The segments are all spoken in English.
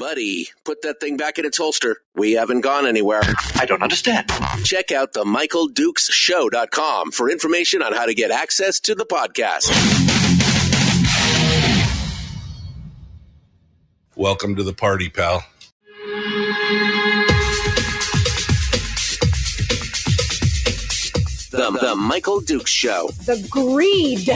Buddy, put that thing back in its holster. We haven't gone anywhere. I don't understand. Check out the MichaelDukesShow.com for information on how to get access to the podcast. Welcome to the party, pal. The Michael Dukes Show. The greed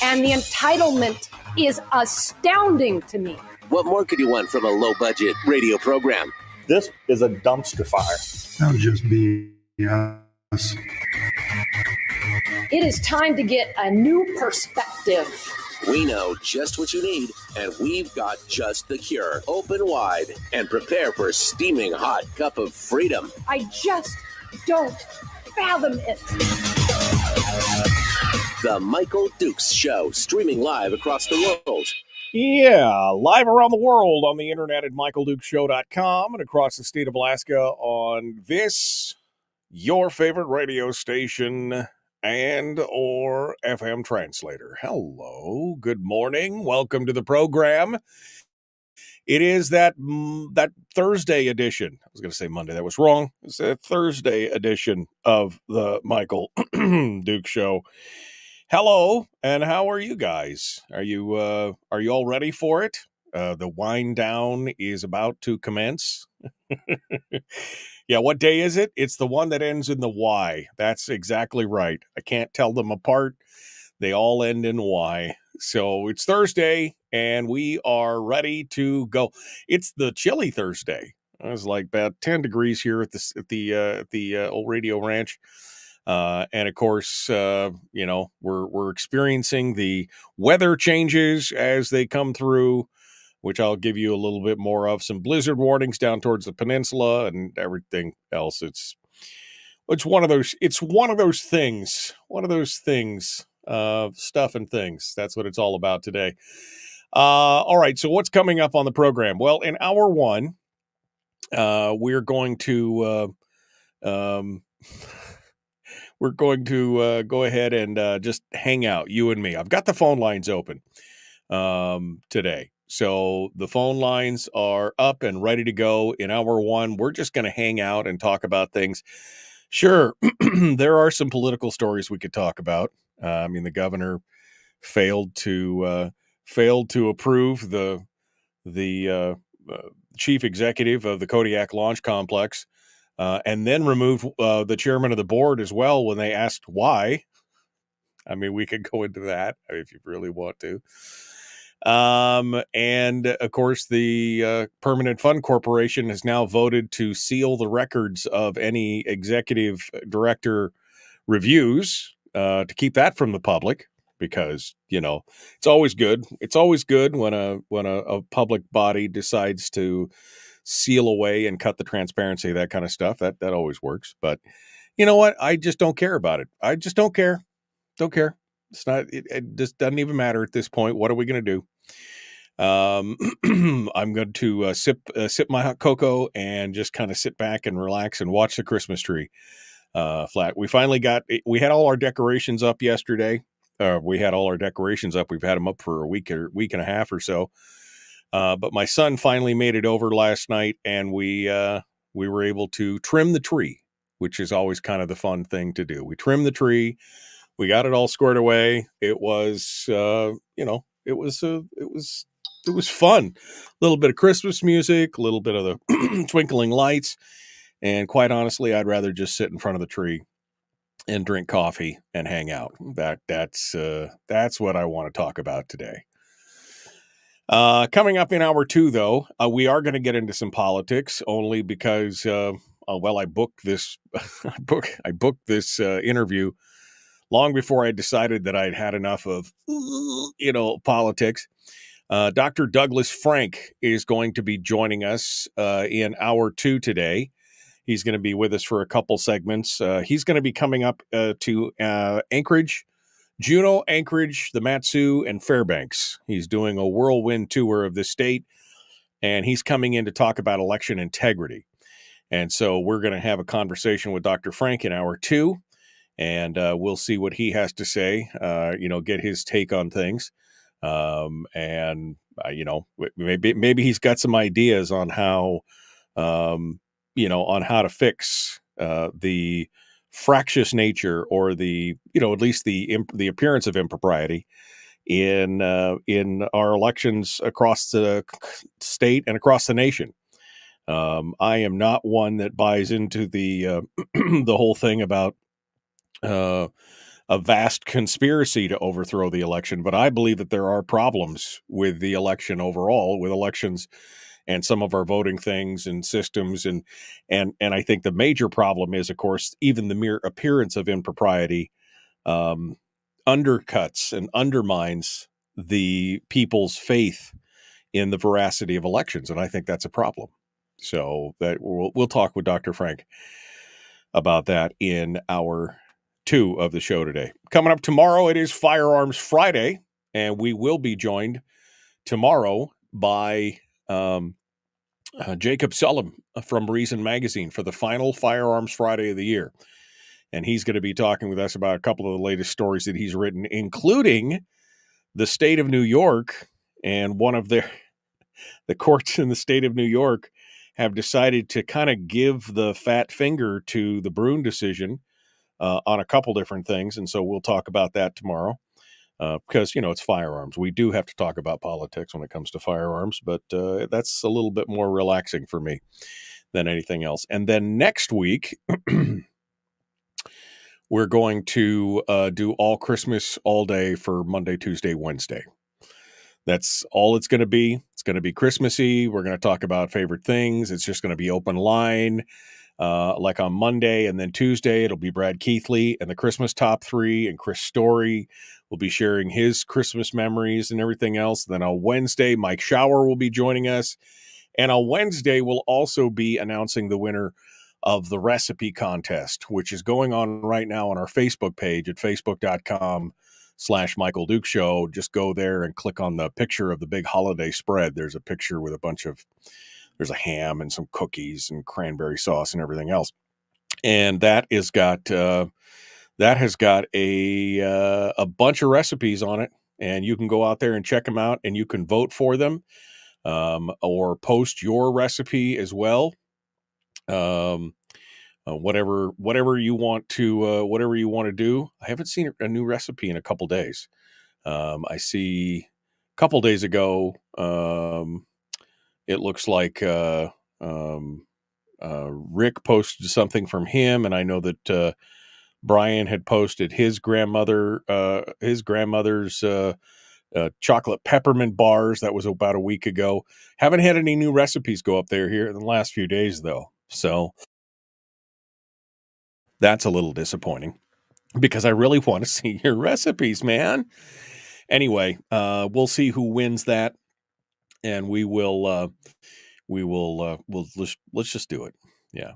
and the entitlement is astounding to me. What more could you want from a low-budget radio program? This is a dumpster fire. That'll just be us. It is time to get a new perspective. We know just what you need, and we've got just the cure. Open wide and prepare for a steaming hot cup of freedom. I just don't fathom it. The Michael Dukes Show, streaming live across the world. Yeah, live around the world on the internet at MichaelDukesShow.com and across the state of Alaska on this, your favorite radio station and or FM translator. Hello, good morning, welcome to the program. It is that Thursday edition. I was going to say Monday, that was wrong. It's a Thursday edition of the Michael Dukes Show. Hello, and how are you guys? Are you all ready for it? The wind down is about to commence. Yeah, what day is it? It's the one that ends in the Y. That's exactly right. I can't tell them apart. They all end in Y. So it's Thursday, and we are ready to go. It's the chilly Thursday. It was like about 10 degrees here at the old Radio Ranch. And of course, we're experiencing the weather changes as they come through, which I'll give you a little bit more of. Some blizzard warnings down towards the peninsula and everything else. It's one of those things, stuff and things. That's what it's all about today. All right. So what's coming up on the program? Well, in hour one, we're going to go ahead and just hang out, you and me. I've got the phone lines open today. So the phone lines are up and ready to go in hour one. We're just going to hang out and talk about things. Sure, there are some political stories we could talk about. The governor failed to approve the chief executive of the Kodiak Launch Complex. And then remove the chairman of the board as well when they asked why. I mean, we could go into that if you really want to. And, of course, the Permanent Fund Corporation has now voted to seal the records of any executive director reviews to keep that from the public because, it's always good. It's always good when a public body decides to seal away and cut the transparency, that kind of stuff. That always works. But you know what? I just don't care about it. I just don't care. Don't care. It's not, it just doesn't even matter at this point. What are we going to do? I'm going to sip my hot cocoa and just kind of sit back and relax and watch the Christmas tree flat. We had all our decorations up yesterday. We had all our decorations up. We've had them up for a week and a half or so. But my son finally made it over last night, and we were able to trim the tree, which is always kind of the fun thing to do. We trimmed the tree, we got it all squared away. It was, it was fun. A little bit of Christmas music, a little bit of the twinkling lights, and quite honestly, I'd rather just sit in front of the tree and drink coffee and hang out. That's what I want to talk about today. Coming up in hour two, though, we are going to get into some politics only because, I booked this, I booked this interview long before I decided that I'd had enough of, politics. Dr. Douglas Frank is going to be joining us in hour two today. He's going to be with us for a couple segments. He's going to be coming up to Anchorage, Juneau, Anchorage, the Mat-Su, and Fairbanks. He's doing a whirlwind tour of the state, and he's coming in to talk about election integrity. And so we're going to have a conversation with Dr. Frank in hour two, and we'll see what he has to say, get his take on things. And maybe he's got some ideas on how, on how to fix the fractious nature, or the, at least the appearance of impropriety in our elections across the state and across the nation. I am not one that buys into the the whole thing about a vast conspiracy to overthrow the election, but I believe that there are problems with the election overall, with elections and some of our voting things and systems, and I think the major problem is, of course, even the mere appearance of impropriety undercuts and undermines the people's faith in the veracity of elections, and I think that's a problem. So that we'll talk with Dr. Frank about that in hour 2 of the show today. Coming up tomorrow, it is Firearms Friday, and we will be joined tomorrow by Jacob Sullum from Reason Magazine for the final Firearms Friday of the year. And he's going to be talking with us about a couple of the latest stories that he's written, including the state of New York, and one of the courts in the state of New York have decided to kind of give the fat finger to the Brune decision on a couple different things. And so we'll talk about that tomorrow because, it's firearms. We do have to talk about politics when it comes to firearms, but that's a little bit more relaxing for me than anything else. And then next week, we're going to do all Christmas all day for Monday, Tuesday, Wednesday. That's all it's going to be. It's going to be Christmassy. We're going to talk about favorite things. It's just going to be open line. Like on Monday, and then Tuesday, it'll be Brad Keithley and the Christmas Top 3, and Chris Story will be sharing his Christmas memories and everything else. Then on Wednesday, Mike Shower will be joining us. And on Wednesday, we'll also be announcing the winner of the recipe contest, which is going on right now on our Facebook page at facebook.com/Michael Duke Show. Just go there and click on the picture of the big holiday spread. There's a picture with there's a ham and some cookies and cranberry sauce and everything else. And that has got a bunch of recipes on it, and you can go out there and check them out, and you can vote for them, or post your recipe as well. Whatever you want to do. I haven't seen a new recipe in a couple days. I see a couple days ago, it looks like Rick posted something from him, and I know that Brian had posted his grandmother's chocolate peppermint bars. That was about a week ago. Haven't had any new recipes go up there here in the last few days, though. So that's a little disappointing because I really want to see your recipes, man. Anyway, we'll see who wins that, and let's just do it. Yeah.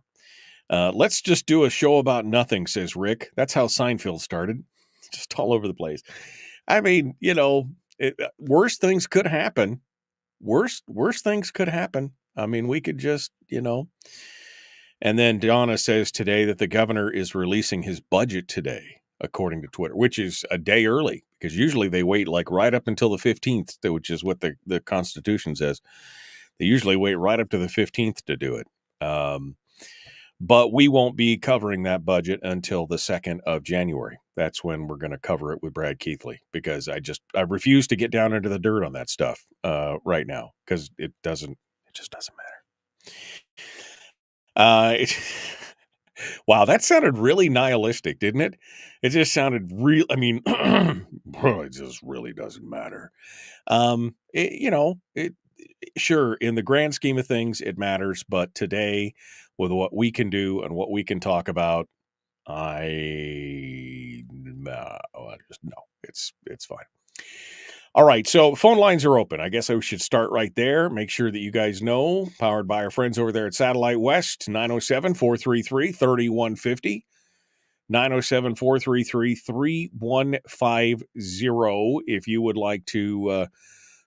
Let's just do a show about nothing, says Rick. That's how Seinfeld started. Just all over the place. I mean, worse things could happen. Worse things could happen. I mean, we could just, And then Donna says today that the governor is releasing his budget today, according to Twitter, which is a day early, because usually they wait like right up until the 15th, which is what the Constitution says. They usually wait right up to the 15th to do it. But we won't be covering that budget until the 2nd of January. That's when we're going to cover it with Brad Keithley, because I refuse to get down into the dirt on that stuff right now, because it just doesn't matter. Wow, that sounded really nihilistic, didn't it? It just sounded real. I mean, it just really doesn't matter. Sure, in the grand scheme of things, it matters. But today, with what we can do and what we can talk about, it's fine. All right, so phone lines are open. I guess I should start right there. Make sure that you guys know, powered by our friends over there at Satellite West, 907-433-3150, 907-433-3150. If you would like to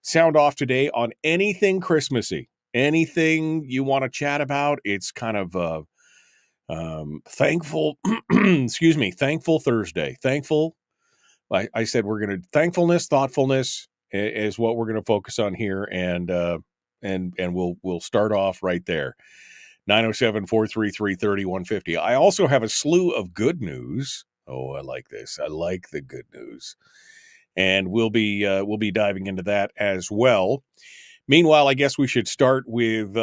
sound off today on anything Christmassy, anything you want to chat about, it's kind of thankful, Thankful Thursday. I said we're going to thankfulness, thoughtfulness, is what we're going to focus on here, and we'll start off right there. 907-433-3150. I also have a slew of good news. Oh, I like this. I like the good news. And we'll be diving into that as well. Meanwhile, I guess we should start with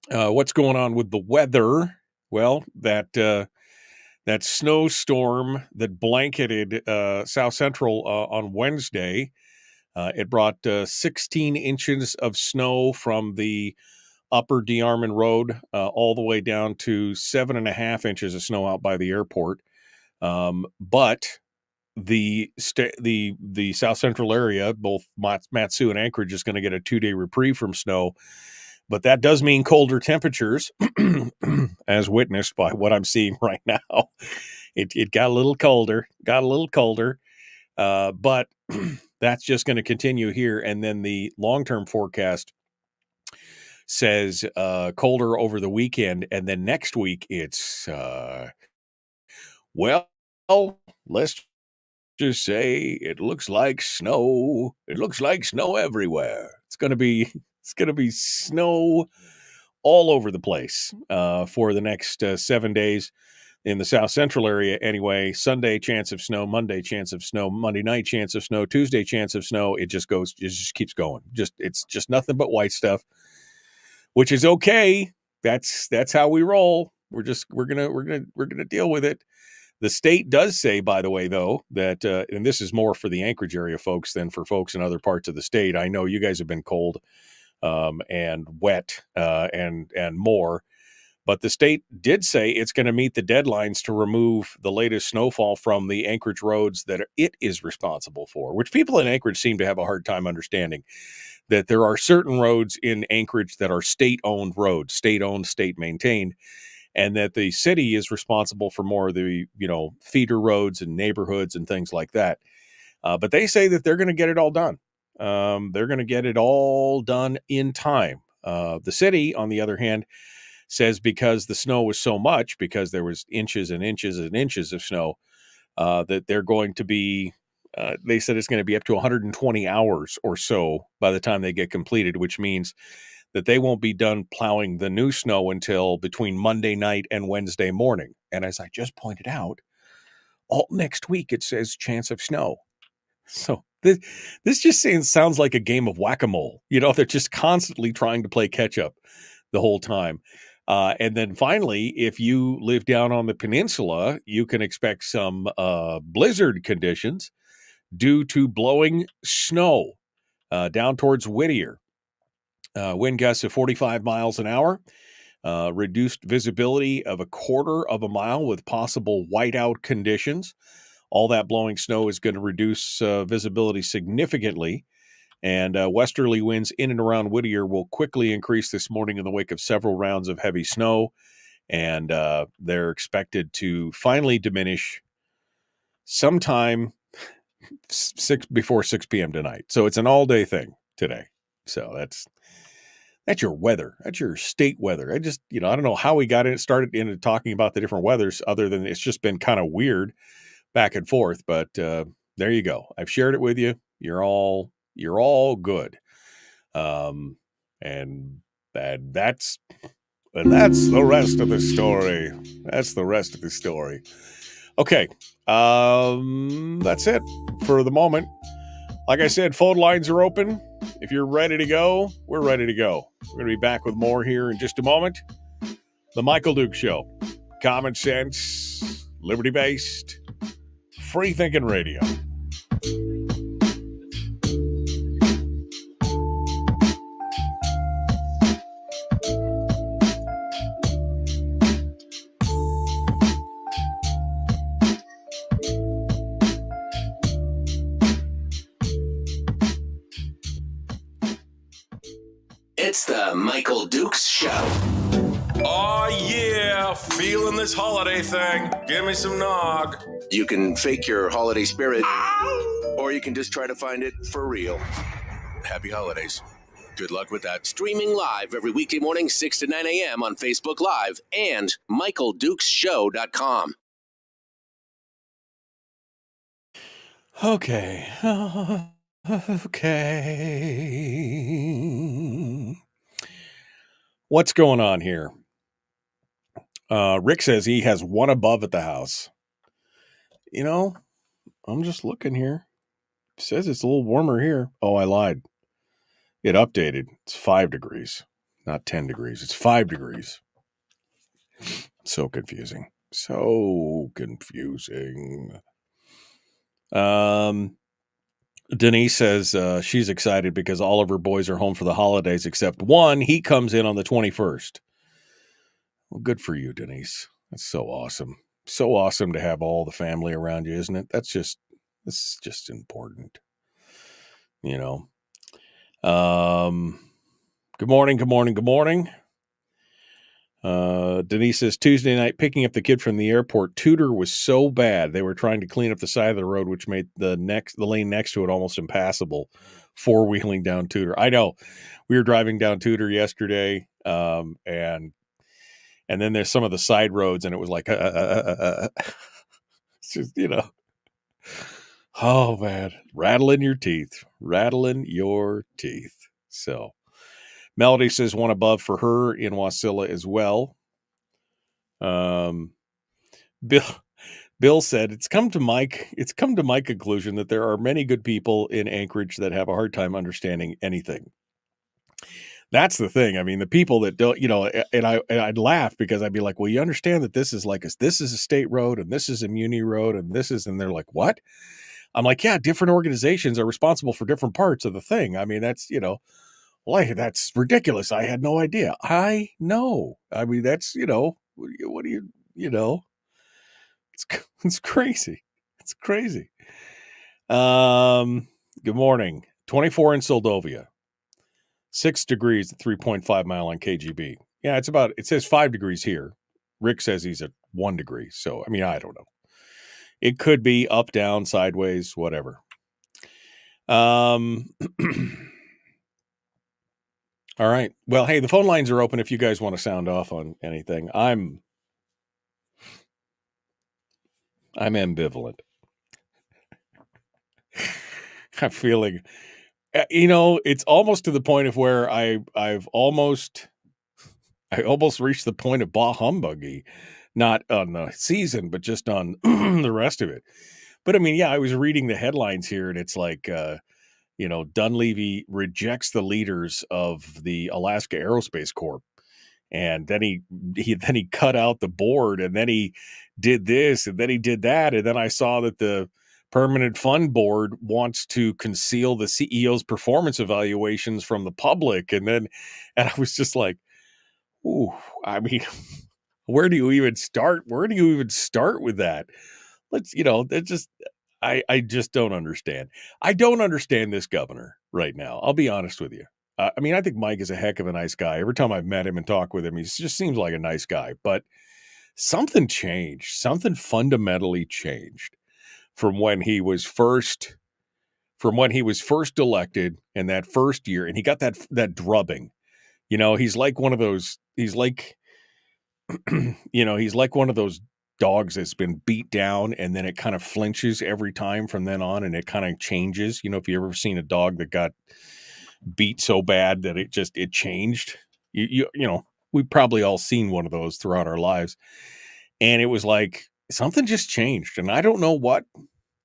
what's going on with the weather. Well, that snowstorm that blanketed South Central on Wednesday, it brought 16 inches of snow from the upper DeArmond Road all the way down to 7.5 inches of snow out by the airport. But the South Central area, both Matsu and Anchorage, is going to get a 2-day reprieve from snow. But that does mean colder temperatures, as witnessed by what I'm seeing right now. It got a little colder, but that's just going to continue here. And then the long-term forecast says colder over the weekend, and then next week it's let's just say it looks like snow. It looks like snow everywhere. It's gonna be snow all over the place for the next 7 days in the South Central area. Anyway, Sunday chance of snow, Monday chance of snow, Monday night chance of snow, Tuesday chance of snow. It just keeps going. It's just nothing but white stuff, which is okay. That's how we roll. We're gonna deal with it. The state does say, by the way, though, that and this is more for the Anchorage area folks than for folks in other parts of the state. I know you guys have been cold and wet and more, but the state did say it's going to meet the deadlines to remove the latest snowfall from the Anchorage roads that it is responsible for, which people in Anchorage seem to have a hard time understanding. That there are certain roads in Anchorage that are state-owned roads, state-owned, state-maintained, and that the city is responsible for more of the, feeder roads and neighborhoods and things like that. But they say that they're going to get it all done. They're going to get it all done in time. The city, on the other hand, says because the snow was so much, because there was inches and inches and inches of snow, that they're going to be they said it's going to be up to 120 hours or so by the time they get completed, which means that they won't be done plowing the new snow until between Monday night and Wednesday morning. And as I just pointed out, all next week it says chance of snow. So this just sounds like a game of whack-a-mole. They're just constantly trying to play catch up the whole time. And then finally, if you live down on the peninsula, you can expect some blizzard conditions due to blowing snow down towards Whittier. Wind gusts of 45 miles an hour, reduced visibility of 1/4 of a mile with possible whiteout conditions. All that blowing snow is going to reduce visibility significantly, and westerly winds in and around Whittier will quickly increase this morning in the wake of several rounds of heavy snow, and they're expected to finally diminish sometime before 6 p.m. tonight. So it's an all-day thing today. So that's your weather. That's your state weather. I just, I don't know how we started into talking about the different weathers other than it's just been kind of weird back and forth. But there you go. I've shared it with you. You're all good. And that's the rest of the story. That's the rest of the story. Okay. That's it for the moment. Like I said, phone lines are open. If you're ready to go, we're ready to go. We're going to be back with more here in just a moment. The Michael Duke Show. Common sense, liberty-based, free-thinking radio. It's the Michael Dukes Show. Oh, yeah. Feeling this holiday thing. Give me some nog. You can fake your holiday spirit, or you can just try to find it for real. Happy holidays. Good luck with that. Streaming live every weekday morning, 6 to 9 a.m. on Facebook Live and MichaelDukesShow.com. Okay. Okay. What's going on here? Rick says he has one above at the house. You know, I'm just looking here. It says it's a little warmer here. Oh, I lied. It updated. It's 5 degrees, not 10 degrees. It's 5 degrees. So confusing. So confusing. Denise says she's excited because all of her boys are home for the holidays except one. He comes in on the 21st. Well, good for you, Denise. That's so awesome. So awesome to have all the family around you, isn't it? That's just important. You know. Good morning. Denise says Tuesday night picking up the kid from the airport. Tudor was so bad they were trying to clean up the side of the road, which made the lane next to it almost impassable. 4-wheeling down Tudor. I know. We were driving down Tudor yesterday, and then there's some of the side roads, and it was like, it's just, oh man, rattling your teeth. So. Melody says one above for her in Wasilla as well. Bill said it's come to my conclusion that there are many good people in Anchorage that have a hard time understanding anything. That's the thing. I mean, the people that don't, and I'd laugh because I'd be like, well, you understand that this is this is a state road and this is a muni road and and they're like, what? I'm like, yeah, different organizations are responsible for different parts of the thing. I mean, that's, like, that's ridiculous. I had no idea. I know. I mean, that's, what do you, it's crazy. It's crazy. Good morning. 24 in Soldovia. 6 degrees at 3.5 mile on KGB. Yeah, it says 5 degrees here. Rick says he's at 1 degree. So, I mean, I don't know. It could be up, down, sideways, whatever. All right. Well, hey, the phone lines are open if you guys want to sound off on anything. I'm ambivalent. I'm feeling, it's almost to the point of where I almost reached the point of bah humbuggy, not on the season, but just on the rest of it. But I mean, yeah, I was reading the headlines here, and it's like, Dunleavy rejects the leaders of the Alaska Aerospace Corp. And then he cut out the board, and then he did this, and then he did that. And then I saw that the Permanent Fund Board wants to conceal the CEO's performance evaluations from the public. And I was just like, ooh, I mean, where do you even start? Where do you even start with that? I just don't understand. I don't understand this governor right now. I'll be honest with you. I mean, I think Mike is a heck of a nice guy. Every time I've met him and talked with him, he just seems like a nice guy. But something changed. Something fundamentally changed from when he was first elected in that first year, and he got that drubbing. He's like one of those. He's like, he's like one of those dogs that's been beat down, and then it kind of flinches every time from then on, and it kind of changes. If you ever seen a dog that got beat so bad that it changed, we've probably all seen one of those throughout our lives, and it was like something just changed, and I don't know what.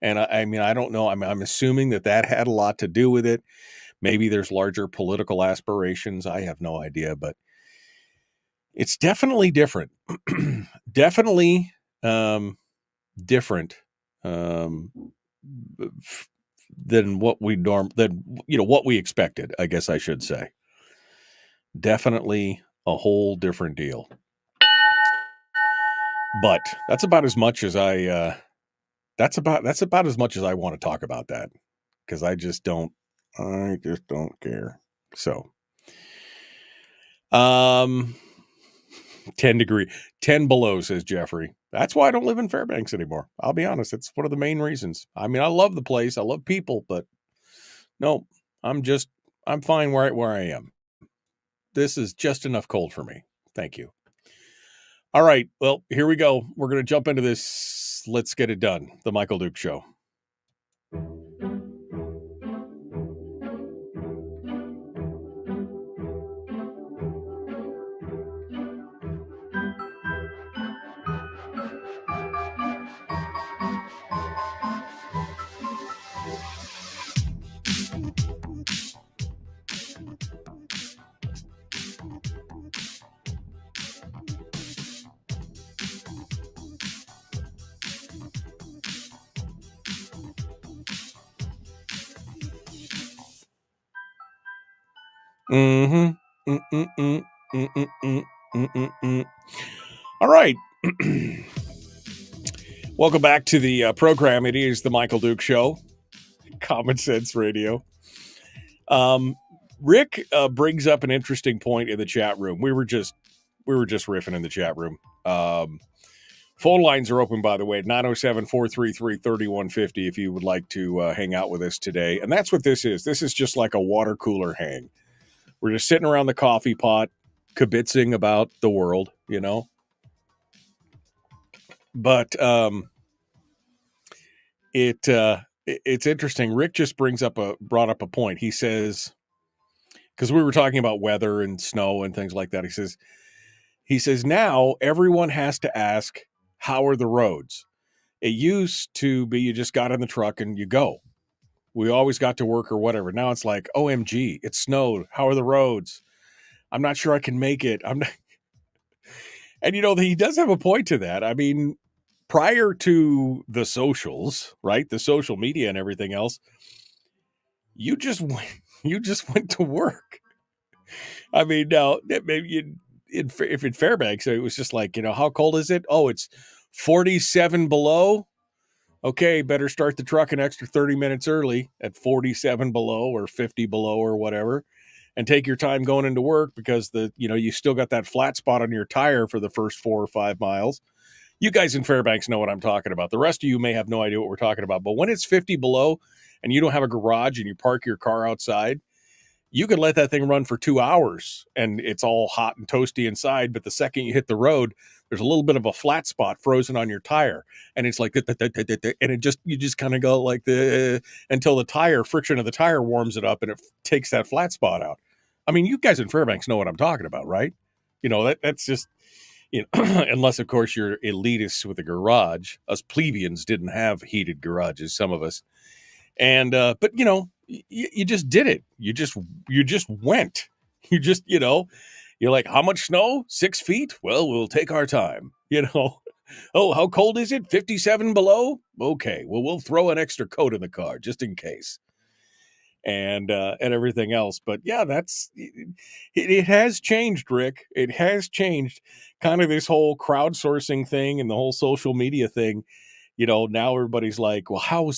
And I mean, I don't know. I'm assuming that had a lot to do with it. Maybe there's larger political aspirations. I have no idea, but it's definitely different. Definitely different than what what we expected, I guess I should say. Definitely a whole different deal. But that's about as much as I that's about as much as I want to talk about that, because I just don't care. So 10 below, says Jeffrey. That's why I don't live in Fairbanks anymore. I'll be honest. It's one of the main reasons. I mean, I love the place. I love people, but no, I'm fine where I am. This is just enough cold for me. Thank you. All right. Well, here we go. We're going to jump into this. Let's get it done. The Michael Duke Show. Mm-hmm. Mm-mm-mm. Mm-mm-mm. Mm-mm-mm. All right. Welcome back to the program. It is the Michael Duke Show, Common Sense Radio. Rick brings up an interesting point in the chat room. We were just riffing in the chat room. Phone lines are open, by the way, 907-433-3150 if you would like to hang out with us today. And that's what this is. This is just like a water cooler hang. We're just sitting around the coffee pot, kibitzing about the world, you know. But it's interesting. Rick just brought up a point. He says, because we were talking about weather and snow and things like that. He says now everyone has to ask, how are the roads? It used to be you just got in the truck and you go. We always got to work or whatever. Now it's like, OMG, it snowed. How are the roads? I'm not sure I can make it. I'm not. And you know, he does have a point to that. I mean, prior to the socials, right? The social media and everything else, you just went to work. I mean, now maybe if in Fairbanks, it was just like, you know, how cold is it? Oh, it's 47 below. Okay, better start the truck an extra 30 minutes early at 47 below or 50 below or whatever, and take your time going into work because you still got that flat spot on your tire for the first 4 or 5 miles. You guys in Fairbanks know what I'm talking about. The rest of you may have no idea what we're talking about, but when it's 50 below and you don't have a garage and you park your car outside, you could let that thing run for 2 hours and it's all hot and toasty inside. But the second you hit the road, there's a little bit of a flat spot frozen on your tire. And it's like, and you just kind of go like until the friction of the tire warms it up and it takes that flat spot out. I mean, you guys in Fairbanks know what I'm talking about, right? You know, that's just, you know, unless of course you're elitists with a garage. Us plebeians didn't have heated garages, some of us. And, but you know, you just did it. You just went. You just, you know, you're like, how much snow? 6 feet? Well, we'll take our time. You know, oh, how cold is it? 57 below? Okay, well, we'll throw an extra coat in the car just in case. And everything else. But yeah, it has changed, Rick. It has changed kind of this whole crowdsourcing thing and the whole social media thing. You know, now everybody's like, well, how,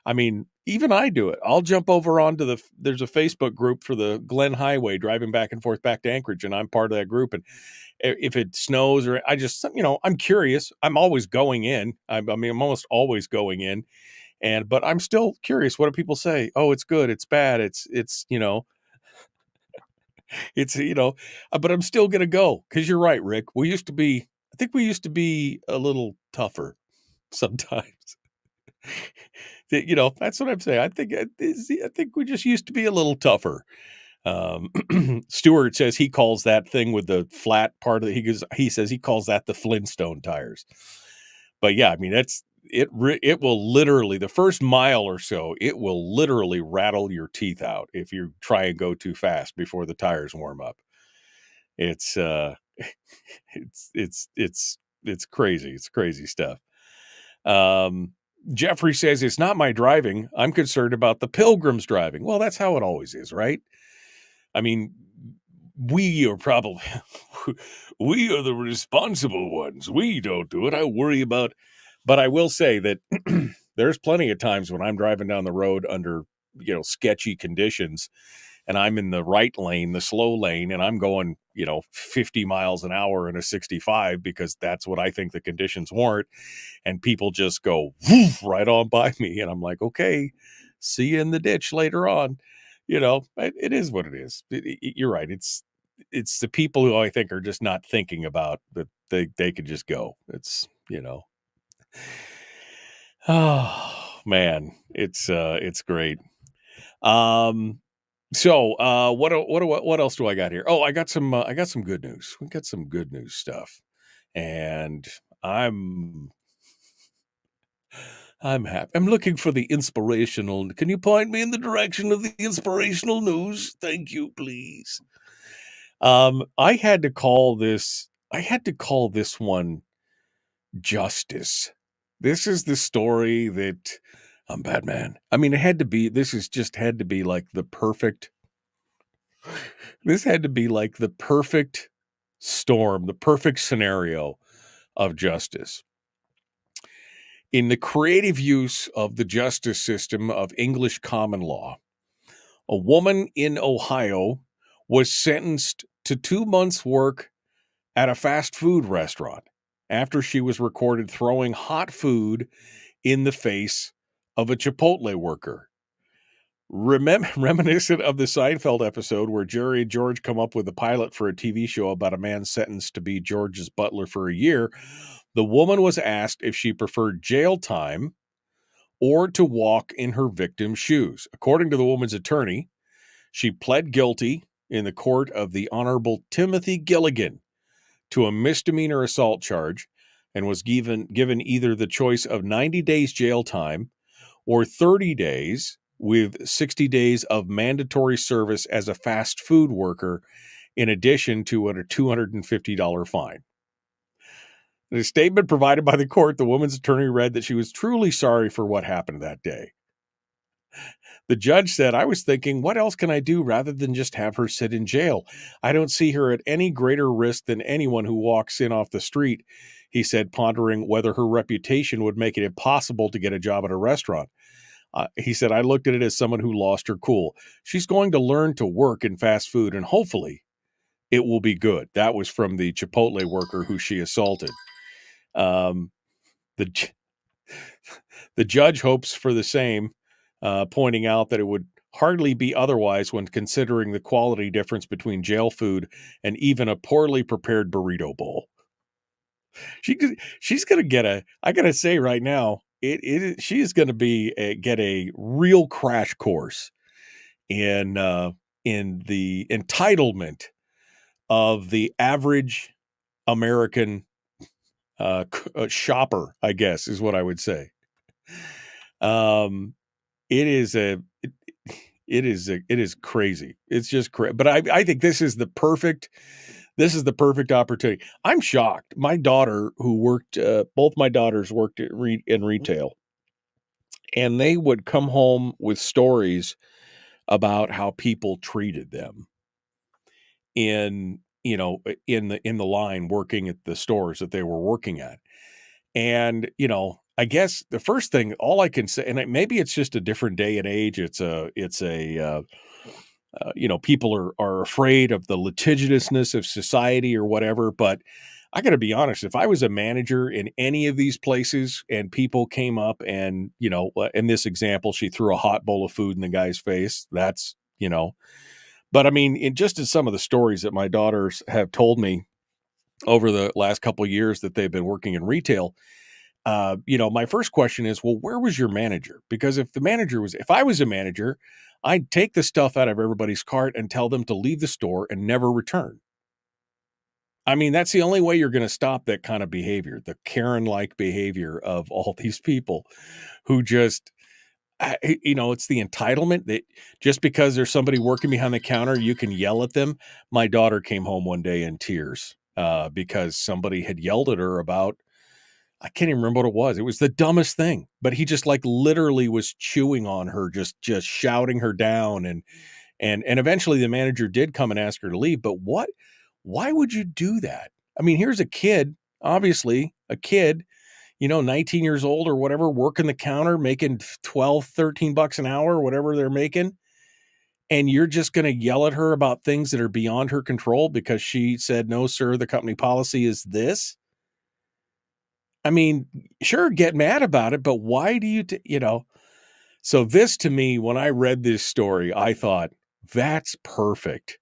I mean, even I do it. I'll jump over onto there's a Facebook group for the Glen Highway driving back and forth back to Anchorage. And I'm part of that group. And if it snows or I just, you know, I'm curious. I'm always going in. I'm almost always going in. But I'm still curious. What do people say? Oh, it's good. It's bad. It's, you know, but I'm still going to go. Cause you're right, Rick. I think we used to be a little tougher sometimes. You know, that's what I'm saying. I think we just used to be a little tougher. Stewart says he calls that thing with the flat part of he says he calls that the Flintstone tires. But yeah, I mean, it will literally, the first mile or so, it will literally rattle your teeth out if you try and go too fast before the tires warm up. It's it's crazy. It's crazy stuff. Jeffrey says it's not my driving. I'm concerned about the pilgrims driving. Well, that's how it always is, right? I mean, we are the responsible ones. We don't do it. I worry about, but I will say that there's plenty of times when I'm driving down the road under, you know, sketchy conditions and I'm in the right lane, the slow lane, and I'm going, you know, 50 miles an hour in a 65 because that's what I think the conditions warrant. And people just go woof, right on by me. And I'm like, okay, see you in the ditch later on. You know, it is what it is. You're right. It's the people who I think are just not thinking about that they could just go. It's, you know, oh man, it's great. So what else do I got here? Oh, I got some good news. We got some good news stuff, and I'm happy. I'm looking for the inspirational. Can you point me in the direction of the inspirational news? Thank you, please. I had to call this one Justice. This is the story that I'm Batman. I mean, this had to be like the perfect This had to be like the perfect storm, the perfect scenario of justice. In the creative use of the justice system of English common law, a woman in Ohio was sentenced to 2 months' work at a fast food restaurant after she was recorded throwing hot food in the face of a Chipotle worker. Reminiscent of the Seinfeld episode where Jerry and George come up with a pilot for a TV show about a man sentenced to be George's butler for a year, the woman was asked if she preferred jail time or to walk in her victim's shoes. According to the woman's attorney, she pled guilty in the court of the Honorable Timothy Gilligan to a misdemeanor assault charge and was given either the choice of 90 days jail time or 30 days with 60 days of mandatory service as a fast food worker, in addition to a $250 fine. In a statement provided by the court, the woman's attorney read that she was truly sorry for what happened that day. The judge said, "I was thinking, what else can I do rather than just have her sit in jail? I don't see her at any greater risk than anyone who walks in off the street," he said, pondering whether her reputation would make it impossible to get a job at a restaurant. He said, "I looked at it as someone who lost her cool. She's going to learn to work in fast food, and hopefully it will be good." That was from the Chipotle worker who she assaulted. The judge hopes for the same, pointing out that it would hardly be otherwise when considering the quality difference between jail food and even a poorly prepared burrito bowl. She's going to get I got to say right now, she is going to get a real crash course in the entitlement of the average American shopper, I guess is what I would say. It is crazy. It's just crazy. But I think this is the perfect opportunity. I'm shocked. My daughter, who worked, both my daughters worked in retail, and they would come home with stories about how people treated them in the line working at the stores that they were working at. And, I guess the first thing, all I can say, and maybe it's just a different day and age. People are afraid of the litigiousness of society or whatever. But I got to be honest, if I was a manager in any of these places and people came up and, in this example, she threw a hot bowl of food in the guy's face, that's, but I mean, just in some of the stories that my daughters have told me over the last couple of years that they've been working in retail, my first question is, well, where was your manager? Because if I was a manager, I'd take the stuff out of everybody's cart and tell them to leave the store and never return. I mean, that's the only way you're going to stop that kind of behavior, the Karen-like behavior of all these people who just, it's the entitlement that just because there's somebody working behind the counter, you can yell at them. My daughter came home one day in tears because somebody had yelled at her about, I can't even remember what it was. It was the dumbest thing, but he just literally was chewing on her, just shouting her down. And eventually the manager did come and ask her to leave. But why would you do that? I mean, here's a kid, obviously a kid, 19 years old or whatever, working the counter, making 12, 13 bucks an hour, whatever they're making. And you're just going to yell at her about things that are beyond her control because she said, "No, sir, the company policy is this." I mean, sure, get mad about it, but why do you, So this, to me, when I read this story, I thought, that's perfect.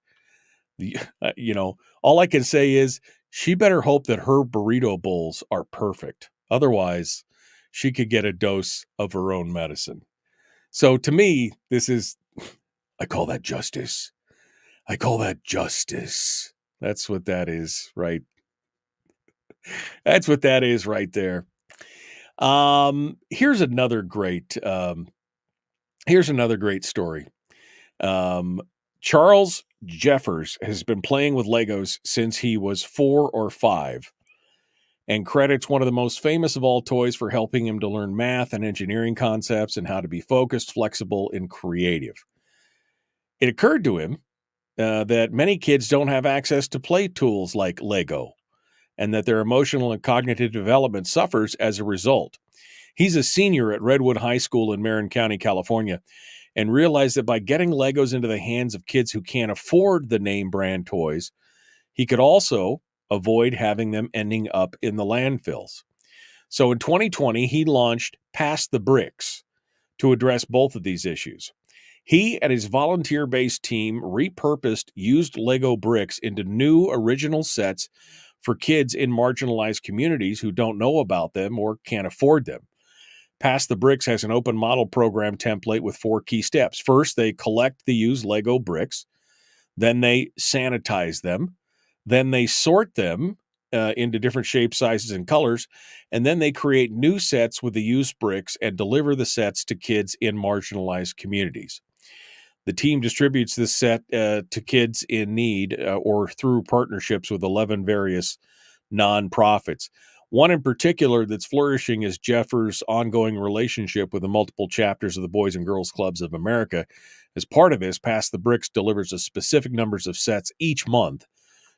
All I can say is she better hope that her burrito bowls are perfect. Otherwise, she could get a dose of her own medicine. So to me, I call that justice. That's what that is, right? That's what that is right there. Here's another great story. Charles Jeffers has been playing with Legos since he was 4 or 5 and credits one of the most famous of all toys for helping him to learn math and engineering concepts and how to be focused, flexible, and creative. It occurred to him that many kids don't have access to play tools like Lego, and that their emotional and cognitive development suffers as a result. He's a senior at Redwood High School in Marin County, California, and realized that by getting Legos into the hands of kids who can't afford the name brand toys, he could also avoid having them ending up in the landfills. So in 2020, he launched Pass the Bricks to address both of these issues. He and his volunteer-based team repurposed used Lego bricks into new original sets for kids in marginalized communities who don't know about them or can't afford them. Pass the Bricks has an open model program template with 4 key steps. First, they collect the used Lego bricks. Then they sanitize them. Then they sort them into different shapes, sizes, and colors. And then they create new sets with the used bricks and deliver the sets to kids in marginalized communities. The team distributes this set to kids in need or through partnerships with 11 various nonprofits. One in particular that's flourishing is Jeffers' ongoing relationship with the multiple chapters of the Boys and Girls Clubs of America. As part of this, Pass the Bricks delivers a specific numbers of sets each month,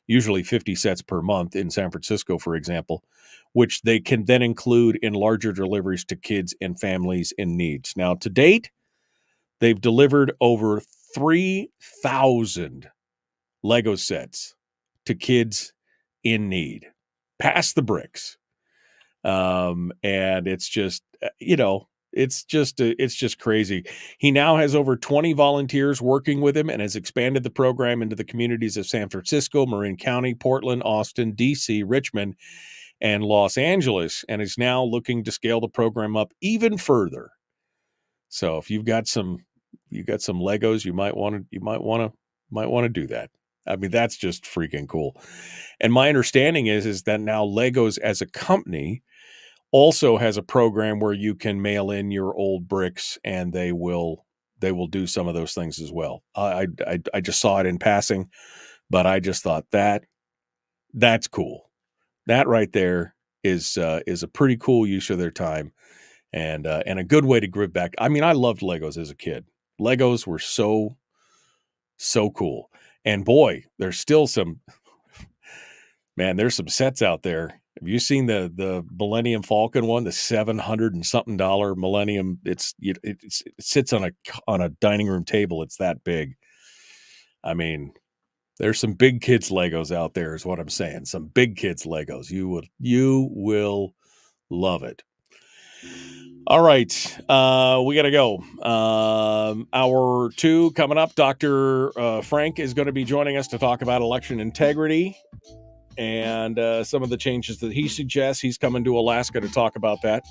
usually 50 sets per month in San Francisco, for example, which they can then include in larger deliveries to kids and families in needs. Now, to date, they've delivered over 3,000 Lego sets to kids in need. Pass the Bricks. And it's just, it's just crazy. He now has over 20 volunteers working with him and has expanded the program into the communities of San Francisco, Marin County, Portland, Austin, DC, Richmond, and Los Angeles, and is now looking to scale the program up even further. So if you've got some Legos, you might want to do that. I mean, that's just freaking cool. And my understanding is that now Legos as a company also has a program where you can mail in your old bricks and they will do some of those things as well. I just saw it in passing, but I just thought that's cool. That right there is a pretty cool use of their time and a good way to give back. I mean, I loved Legos as a kid. Legos were so cool. And boy, there's still there's some sets out there. Have you seen the Millennium Falcon one, the $700 and something Millennium? It sits on a dining room table. It's that big. I mean, there's some big kids Legos out there is what I'm saying. Some big kids Legos. You will love it. All right. We got to go. Hour 2 coming up. Dr. Frank is going to be joining us to talk about election integrity and some of the changes that he suggests. He's coming to Alaska to talk about that.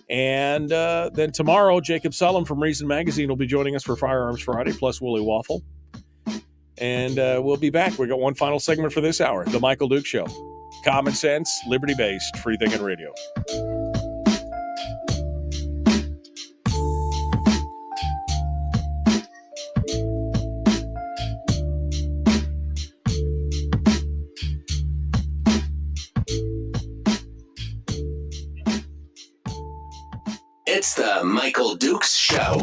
And then tomorrow, Jacob Sullum from Reason Magazine will be joining us for Firearms Friday, plus Willie Waffle. And we'll be back. We got one final segment for this hour, The Michael Duke Show. Common sense, liberty-based, free-thinking radio. It's the Michael Dukes Show.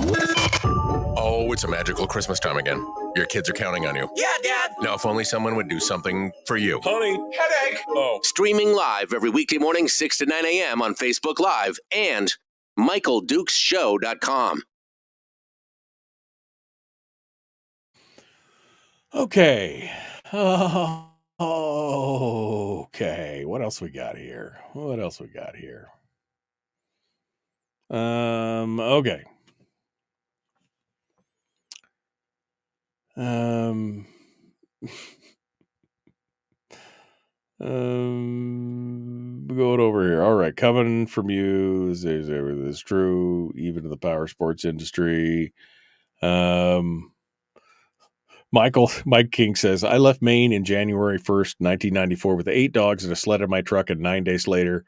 Oh, it's a magical Christmas time again. Your kids are counting on you. Yeah, Dad. Now, if only someone would do something for you. Honey, headache. Oh. Streaming live every weekday morning, 6 to 9 a.m. on Facebook Live and MichaelDukesShow.com. Okay. Okay. What else we got here? Okay. Going over here. All right. Coming from you is true, even to the power sports industry. Mike King says, I left Maine in January 1st, 1994 with 8 dogs and a sled in my truck, and 9 days later,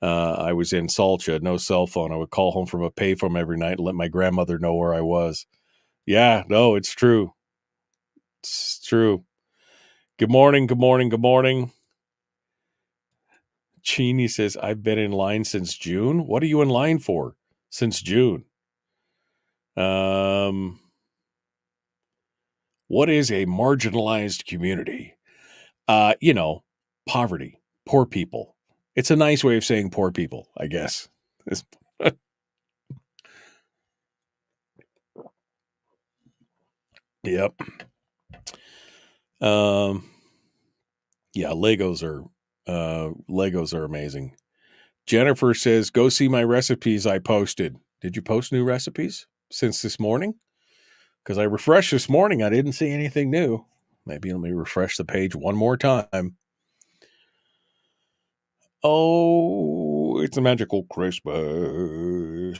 I was in Salcha, no cell phone. I would call home from a payphone every night and let my grandmother know where I was. Yeah, no, it's true. It's true. Good morning. Cheney says, I've been in line since June. What are you in line for since June? What is a marginalized community? Poverty, poor people. It's a nice way of saying poor people, I guess. Yep. Yeah, Legos are amazing. Jennifer says, go see my recipes I posted. Did you post new recipes since this morning? Because I refreshed this morning. I didn't see anything new. Maybe let me refresh the page one more time. Oh, it's a magical Christmas.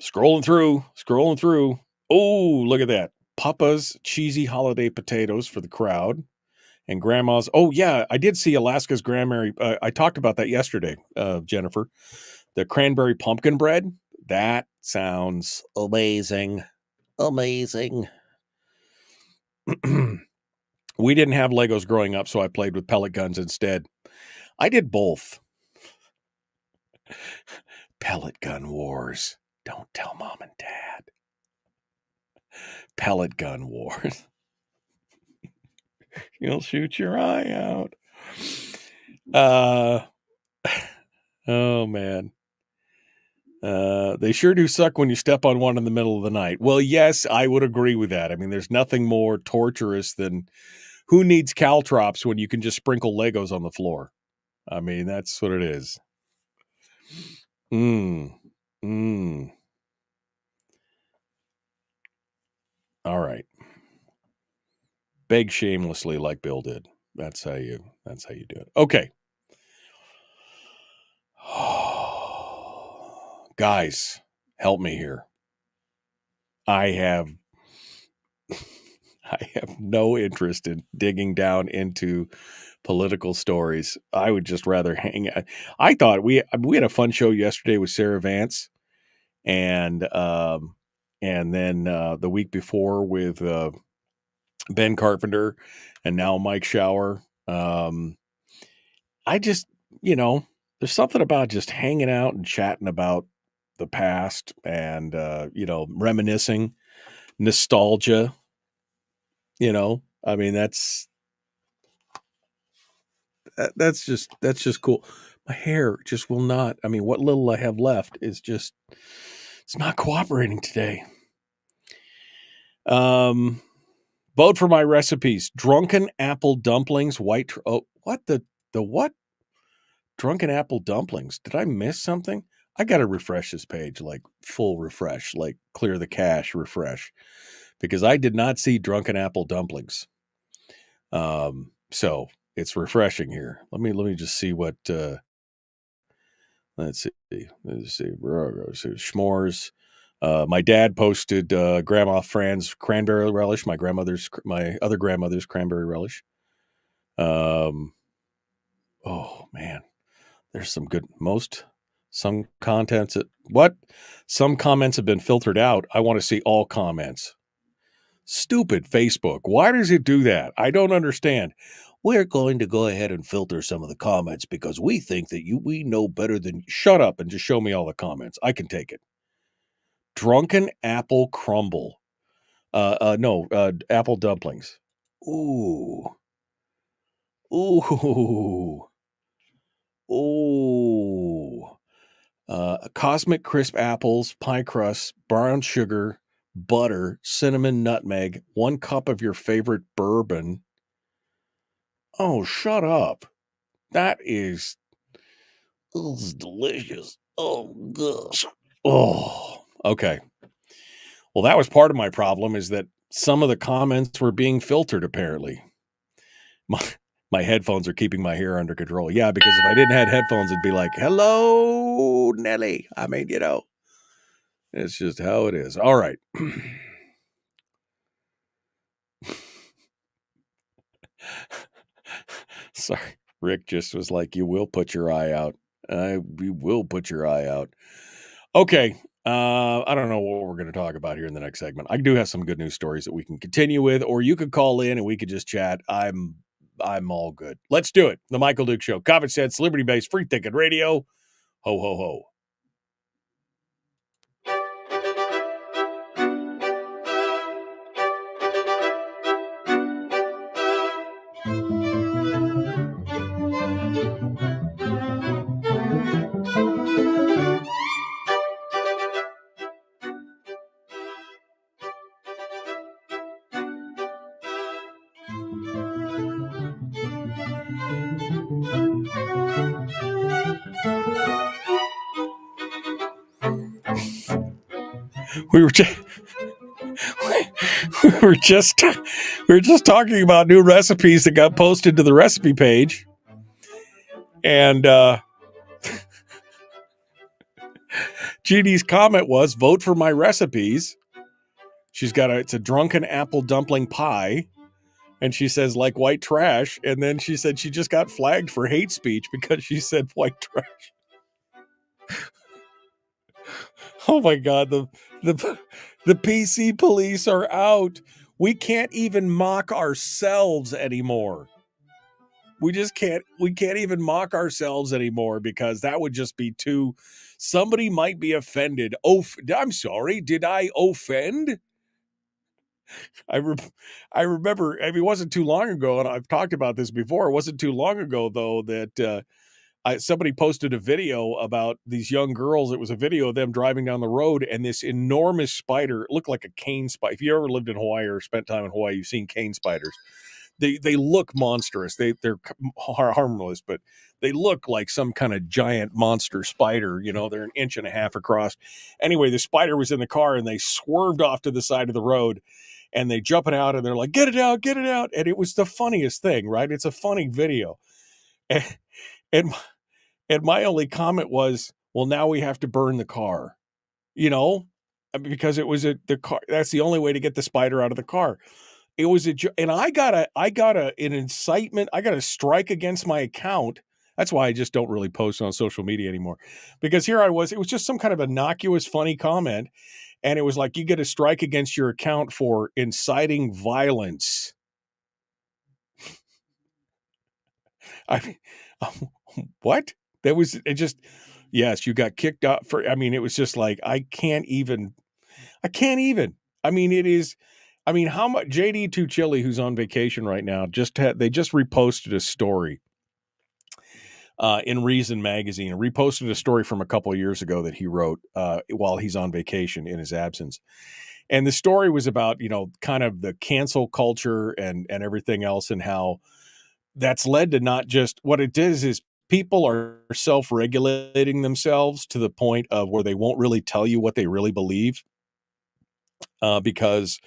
Scrolling through. Oh, look at that. Papa's cheesy holiday potatoes for the crowd. And Grandma's. Oh, yeah, I did see Alaska's cranberry. I talked about that yesterday, Jennifer. The cranberry pumpkin bread. That sounds amazing. Amazing. We didn't have Legos growing up, so I played with pellet guns instead. I did both. Pellet gun wars. Don't tell mom and dad. Pellet gun wars. You'll shoot your eye out. Oh, man. They sure do suck when you step on one in the middle of the night. Well, yes, I would agree with that. I mean, there's nothing more torturous than who needs caltrops when you can just sprinkle Legos on the floor. I mean, that's what it is. All right. Beg shamelessly like Bill did. That's how you do it. Okay. Guys, help me here. I have no interest in digging down into political stories. I would just rather hang out. I thought we had a fun show yesterday with Sarah Vance, and then the week before with Ben Carpenter, and now Mike Shower. I just, there's something about just hanging out and chatting about the past and reminiscing, nostalgia. I mean, that's just cool. My hair just will not. I mean, what little I have left is just, it's not cooperating today. Vote for my recipes. Drunken apple dumplings, what the what? Drunken apple dumplings. Did I miss something? I got to refresh this page, like full refresh, like clear the cache refresh, because I did not see drunken apple dumplings. So it's refreshing here. Let me just see what, let's see. Schmores. My dad posted Grandma Fran's cranberry relish, my other grandmother's cranberry relish. Oh man, there's some good. Some comments have been filtered out. I want to see all comments. Stupid Facebook. Why does it do that? I don't understand. We're going to go ahead and filter some of the comments because we think that we know better than. Shut up and just show me all the comments. I can take it. Drunken apple crumble. Apple dumplings. Ooh. Cosmic crisp apples, pie crust, brown sugar, butter, cinnamon, nutmeg, 1 cup of your favorite bourbon. Oh, shut up. That is delicious. Oh, gosh. Oh, okay. Well, that was part of my problem, is that some of the comments were being filtered, apparently. My headphones are keeping my hair under control. Yeah, because if I didn't have headphones, it'd be like, hello, Nelly. I mean, it's just how it is. All right. Sorry. Rick just was like, you will put your eye out. We will put your eye out. Okay. I don't know what we're going to talk about here in the next segment. I do have some good news stories that we can continue with, or you could call in and we could just chat. I'm all good. Let's do it. The Michael Duke Show. Common sense, liberty-based, free thinking radio. Ho, ho, ho. we were just, we were just talking about new recipes that got posted to the recipe page, and Jeannie's comment was, "Vote for my recipes." It's a drunken apple dumpling pie. And she says, like white trash. And then she said she just got flagged for hate speech because she said white trash. Oh my God. The PC police are out. We can't even mock ourselves anymore. We can't even mock ourselves anymore because that would just be somebody might be offended. I'm sorry. Did I offend? I remember, it wasn't too long ago, and I've talked about this before. It wasn't too long ago, though, that somebody posted a video about these young girls. It was a video of them driving down the road, and this enormous spider, it looked like a cane spider. If you ever lived in Hawaii or spent time in Hawaii, you've seen cane spiders. They look monstrous. They're harmless, but they look like some kind of giant monster spider. They're an inch and a half across. Anyway, the spider was in the car, and they swerved off to the side of the road. And they jump it out, and they're like, get it out. And it was the funniest thing, right? It's a funny video. And my only comment was, well, now we have to burn the car, because it was the car. That's the only way to get the spider out of the car. It was and I got an incitement. I got a strike against my account. That's why I just don't really post on social media anymore, because here I was, it was just some kind of innocuous, funny comment. And it was like, you get a strike against your account for inciting violence. I mean, what? Yes, you got kicked out it was just like, I can't even. I mean, how much JD Too Chilly, who's on vacation right now, they just reposted a story in Reason Magazine, reposted a story from a couple of years ago that he wrote while he's on vacation in his absence. And the story was about, kind of the cancel culture and everything else, and how that's led to not just what it is people are self-regulating themselves to the point of where they won't really tell you what they really believe because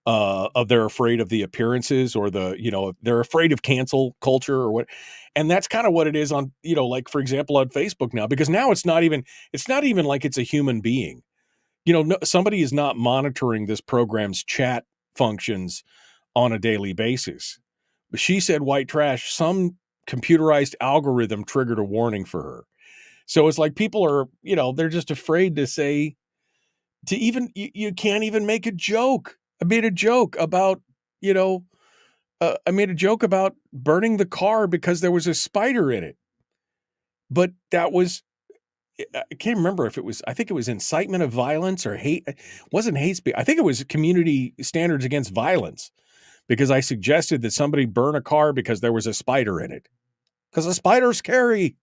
they're afraid of the appearances or they're afraid of cancel culture or what. And that's kind of what it is on, like, for example, on Facebook now, because now it's not even like it's a human being. Somebody is not monitoring this program's chat functions on a daily basis. She said white trash, some computerized algorithm triggered a warning for her. So it's like people are, they're just afraid to say, you can't even make a joke. I made a joke about, burning the car because there was a spider in it. But that was, I can't remember if it was, I think it was incitement of violence or hate. It wasn't hate speech. I think it was community standards against violence, because I suggested that somebody burn a car because there was a spider in it. Because a spider's scary.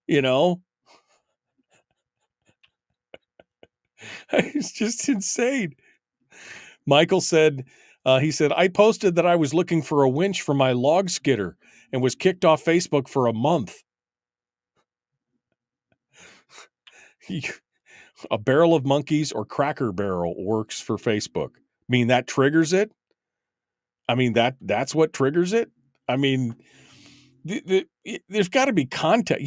It's just insane. Michael said, I posted that I was looking for a winch for my log skidder and was kicked off Facebook for a month. A barrel of monkeys or Cracker Barrel works for Facebook. I mean, that triggers it. I mean, that's what triggers it. I mean, there's got to be context.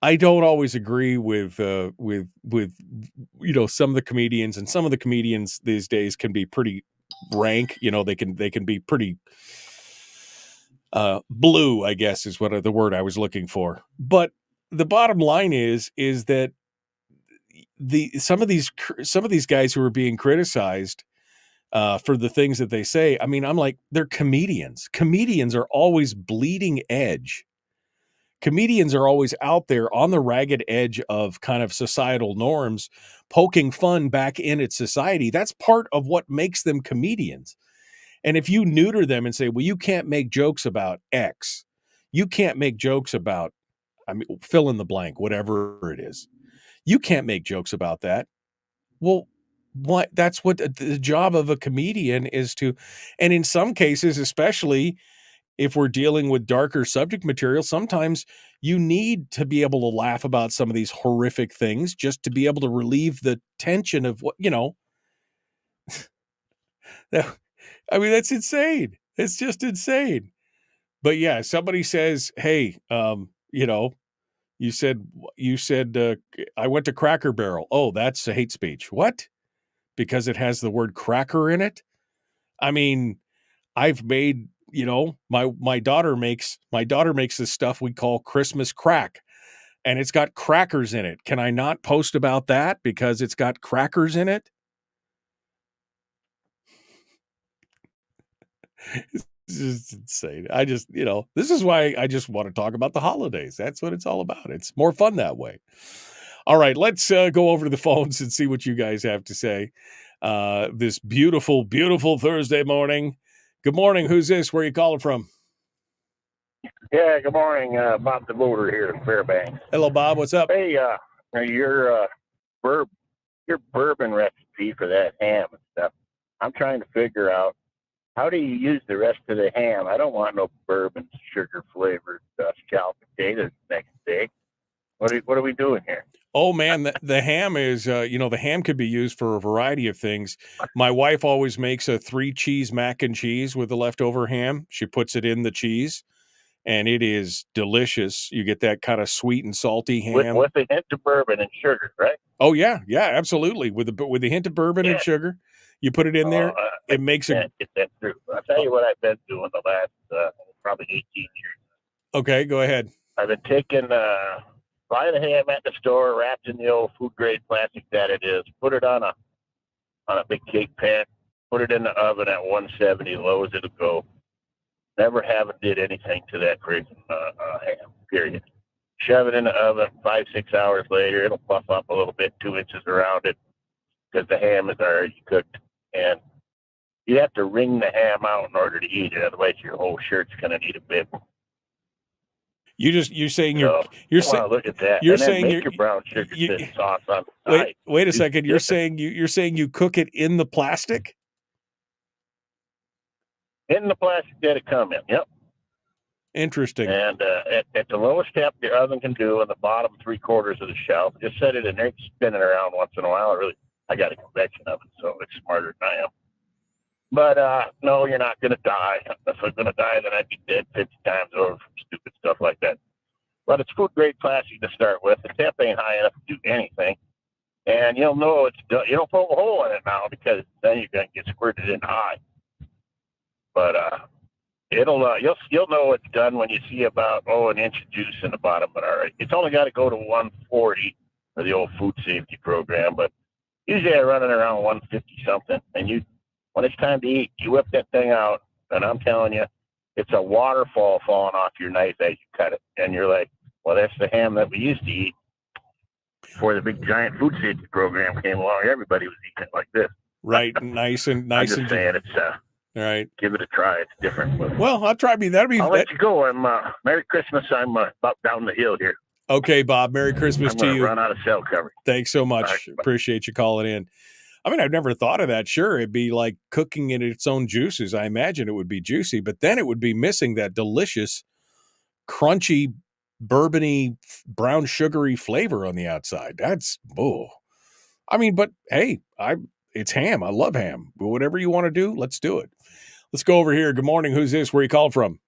I don't always agree with some of the comedians, and some of the comedians these days can be pretty rank. They can be pretty blue, I guess is what the word I was looking for. But the bottom line is that some of these guys who are being criticized for the things that they say, I mean, I'm like, they're comedians. Comedians are always bleeding edge. Comedians are always out there on the ragged edge of kind of societal norms, poking fun back in at society. That's part of what makes them comedians. And if you neuter them and say, well, you can't make jokes about X, you can't make jokes about, fill in the blank, whatever it is. You can't make jokes about that. Well, what? That's what the job of a comedian is to, and in some cases, especially if we're dealing with darker subject material, sometimes You need to be able to laugh about some of these horrific things just to be able to relieve the tension of what, I mean, that's insane. It's just insane. But yeah, somebody says, hey, you said I went to Cracker Barrel. Oh, that's a hate speech. What? Because it has the word cracker in it? I mean, I've made, my daughter makes this stuff we call Christmas crack, and it's got crackers in it. Can I not post about that because it's got crackers in it? This is insane. This is why I just want to talk about the holidays. That's what it's all about. It's more fun that way. All right, let's go over to the phones and see what you guys have to say. This beautiful, beautiful Thursday morning. Good morning. Who's this? Where are you calling from? Yeah, good morning. Bob the Voter here in Fairbanks. Hello, Bob. What's up? Hey, your bourbon recipe for that ham and stuff. I'm trying to figure out, how do you use the rest of the ham? I don't want no bourbon, sugar-flavored scalloped potatoes next day. What are we doing here? Oh, man, the ham is, the ham could be used for a variety of things. My wife always makes a 3-cheese mac and cheese with the leftover ham. She puts it in the cheese, and it is delicious. You get that kind of sweet and salty ham. With a hint of bourbon and sugar, right? Oh, yeah, absolutely. With a hint of bourbon and sugar. You put it in there, it makes it. Get that through. I'll tell you what I've been doing the last probably 18 years. Okay, go ahead. I've been taking, buy the ham at the store, wrapped in the old food grade plastic that it is, put it on a big cake pan, put it in the oven at 170, low as it'll go. Never haven't did anything to that freaking ham, period. Shove it in the oven, 5-6 hours later, it'll puff up a little bit, 2 inches around it, because the ham is already cooked. And you have to wring the ham out in order to eat it. Otherwise, your whole shirt's going to need a bit. You're saying you're saying look at that. You're and then saying make your brown sugar sauce on the side. Wait a second. You're saying you cook it in the plastic? In the plastic that it come in. Yep. Interesting. And at the lowest temp your oven can do, on the bottom 3/4 of the shelf, just set it in there, spin it around once in a while. I got a convection oven, so it's smarter than I am. But no, you're not going to die. If I'm going to die, then I'd be dead 50 times over from stupid stuff like that. But it's food grade plastic to start with. The temp ain't high enough to do anything, and you'll know it's done. You don't poke a hole in it now, because then you're going to get squirted in high. But you'll know it's done when you see about an inch of juice in the bottom. But all right, it's only got to go to 140 for the old food safety program, but usually I run it around 150 something. And when it's time to eat, you whip that thing out, and I'm telling you, it's a waterfall falling off your knife as you cut it. And you're like, well, that's the ham that we used to eat before the big giant food safety program came along. Everybody was eating it like this. Right, nice and I'm just saying, it's all right. Give it a try. It's different. But well, I'll try. I'll let you go. Merry Christmas. I'm about down the hill here. Okay, Bob. Merry Christmas to you. Run out of cell coverage. Thanks so much. Right, appreciate you calling in. I mean, I've never thought of that. Sure, it'd be like cooking in its own juices. I imagine it would be juicy, but then it would be missing that delicious, crunchy, bourbony, brown sugary flavor on the outside. That's I mean, but hey, it's ham. I love ham. But whatever you want to do, let's do it. Let's go over here. Good morning. Who's this? Where you called from?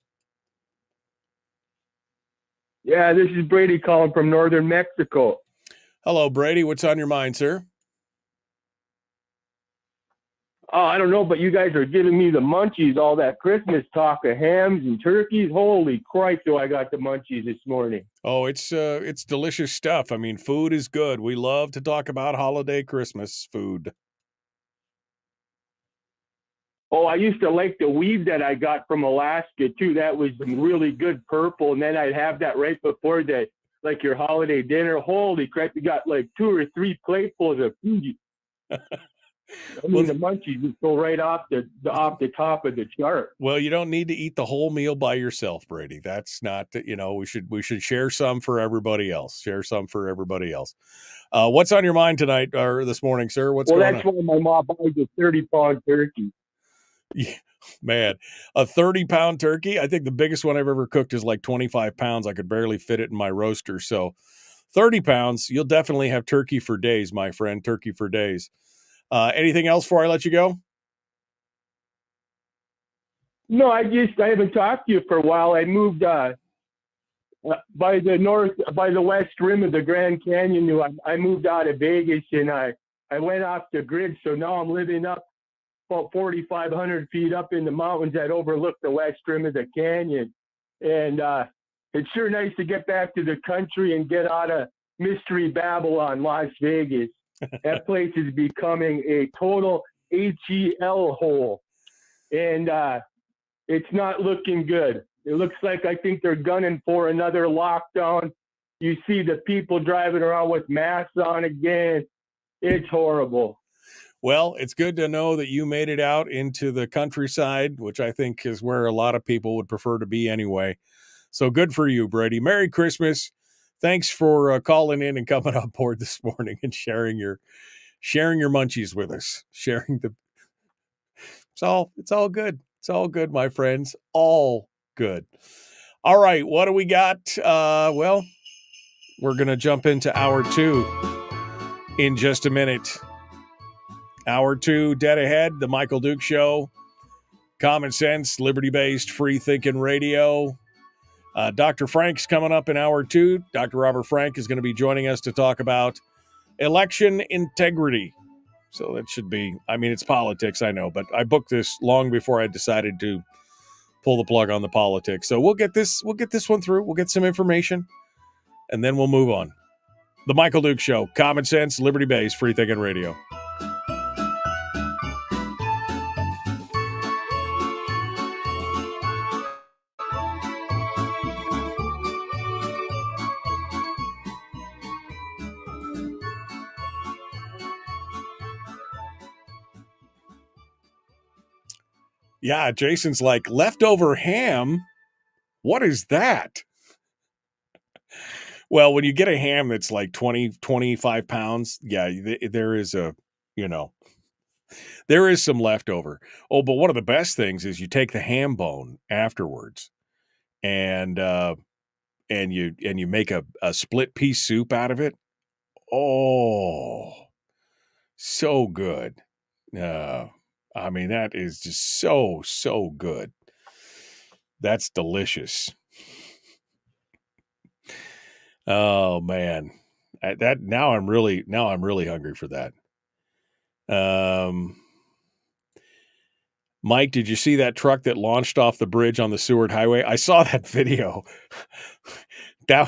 Yeah, this is Brady calling from northern Mexico. Hello, Brady. What's on your mind, sir? Oh, I don't know, but you guys are giving me the munchies, all that Christmas talk of hams and turkeys. Holy Christ, I got the munchies this morning. Oh, it's delicious stuff. I mean, food is good. We love to talk about holiday Christmas food. Oh, I used to like the weave that I got from Alaska, too. That was really good purple. And then I'd have that right before your holiday dinner. Holy crap, you got like 2 or 3 platefuls of food. I mean, the munchies just go right off the top of the chart. Well, you don't need to eat the whole meal by yourself, Brady. That's not, we should share some for everybody else. What's on your mind tonight or this morning, sir? What's going on? Well, that's why my mom buys a 30-pound turkey. Yeah. Man, a 30-pound turkey. I think the biggest one I've ever cooked is like 25 pounds. I could barely fit it in my roaster. So 30 pounds, you'll definitely have turkey for days, my friend. Turkey for days. Anything else before I let you go? No, I haven't talked to you for a while. I moved by the west rim of the Grand Canyon. I moved out of Vegas and I went off the grid. So now I'm living up about 4,500 feet up in the mountains that overlook the west rim of the canyon. And it's sure nice to get back to the country and get out of Mystery Babylon, Las Vegas. That place is becoming a total HEL hole. And it's not looking good. It looks like I think they're gunning for another lockdown. You see the people driving around with masks on again. It's horrible. Well, it's good to know that you made it out into the countryside, which I think is where a lot of people would prefer to be anyway. So good for you, Brady. Merry Christmas. Thanks for calling in and coming on board this morning and sharing your munchies with us. It's all good. It's all good, my friends. All good. All right, what do we got? Well, we're going to jump into hour 2 in just a minute. Hour 2, dead ahead, the Michael Duke Show. Common sense, liberty-based, free-thinking radio. Dr. Frank's coming up in hour 2. Dr. Robert Frank is going to be joining us to talk about election integrity. So that should be, it's politics, I know, but I booked this long before I decided to pull the plug on the politics. So we'll get this one through. We'll get some information, and then we'll move on. The Michael Duke Show, common sense, liberty-based, free-thinking radio. Yeah, Jason's like, leftover ham? What is that? Well, when you get a ham that's like 20, 25 pounds, yeah, there is there is some leftover. Oh, but one of the best things is you take the ham bone afterwards and you make a split pea soup out of it. Oh, so good. That is just so good. That's delicious. Oh man, now I'm really hungry for that. Mike, did you see that truck that launched off the bridge on the Seward Highway? I saw that video. That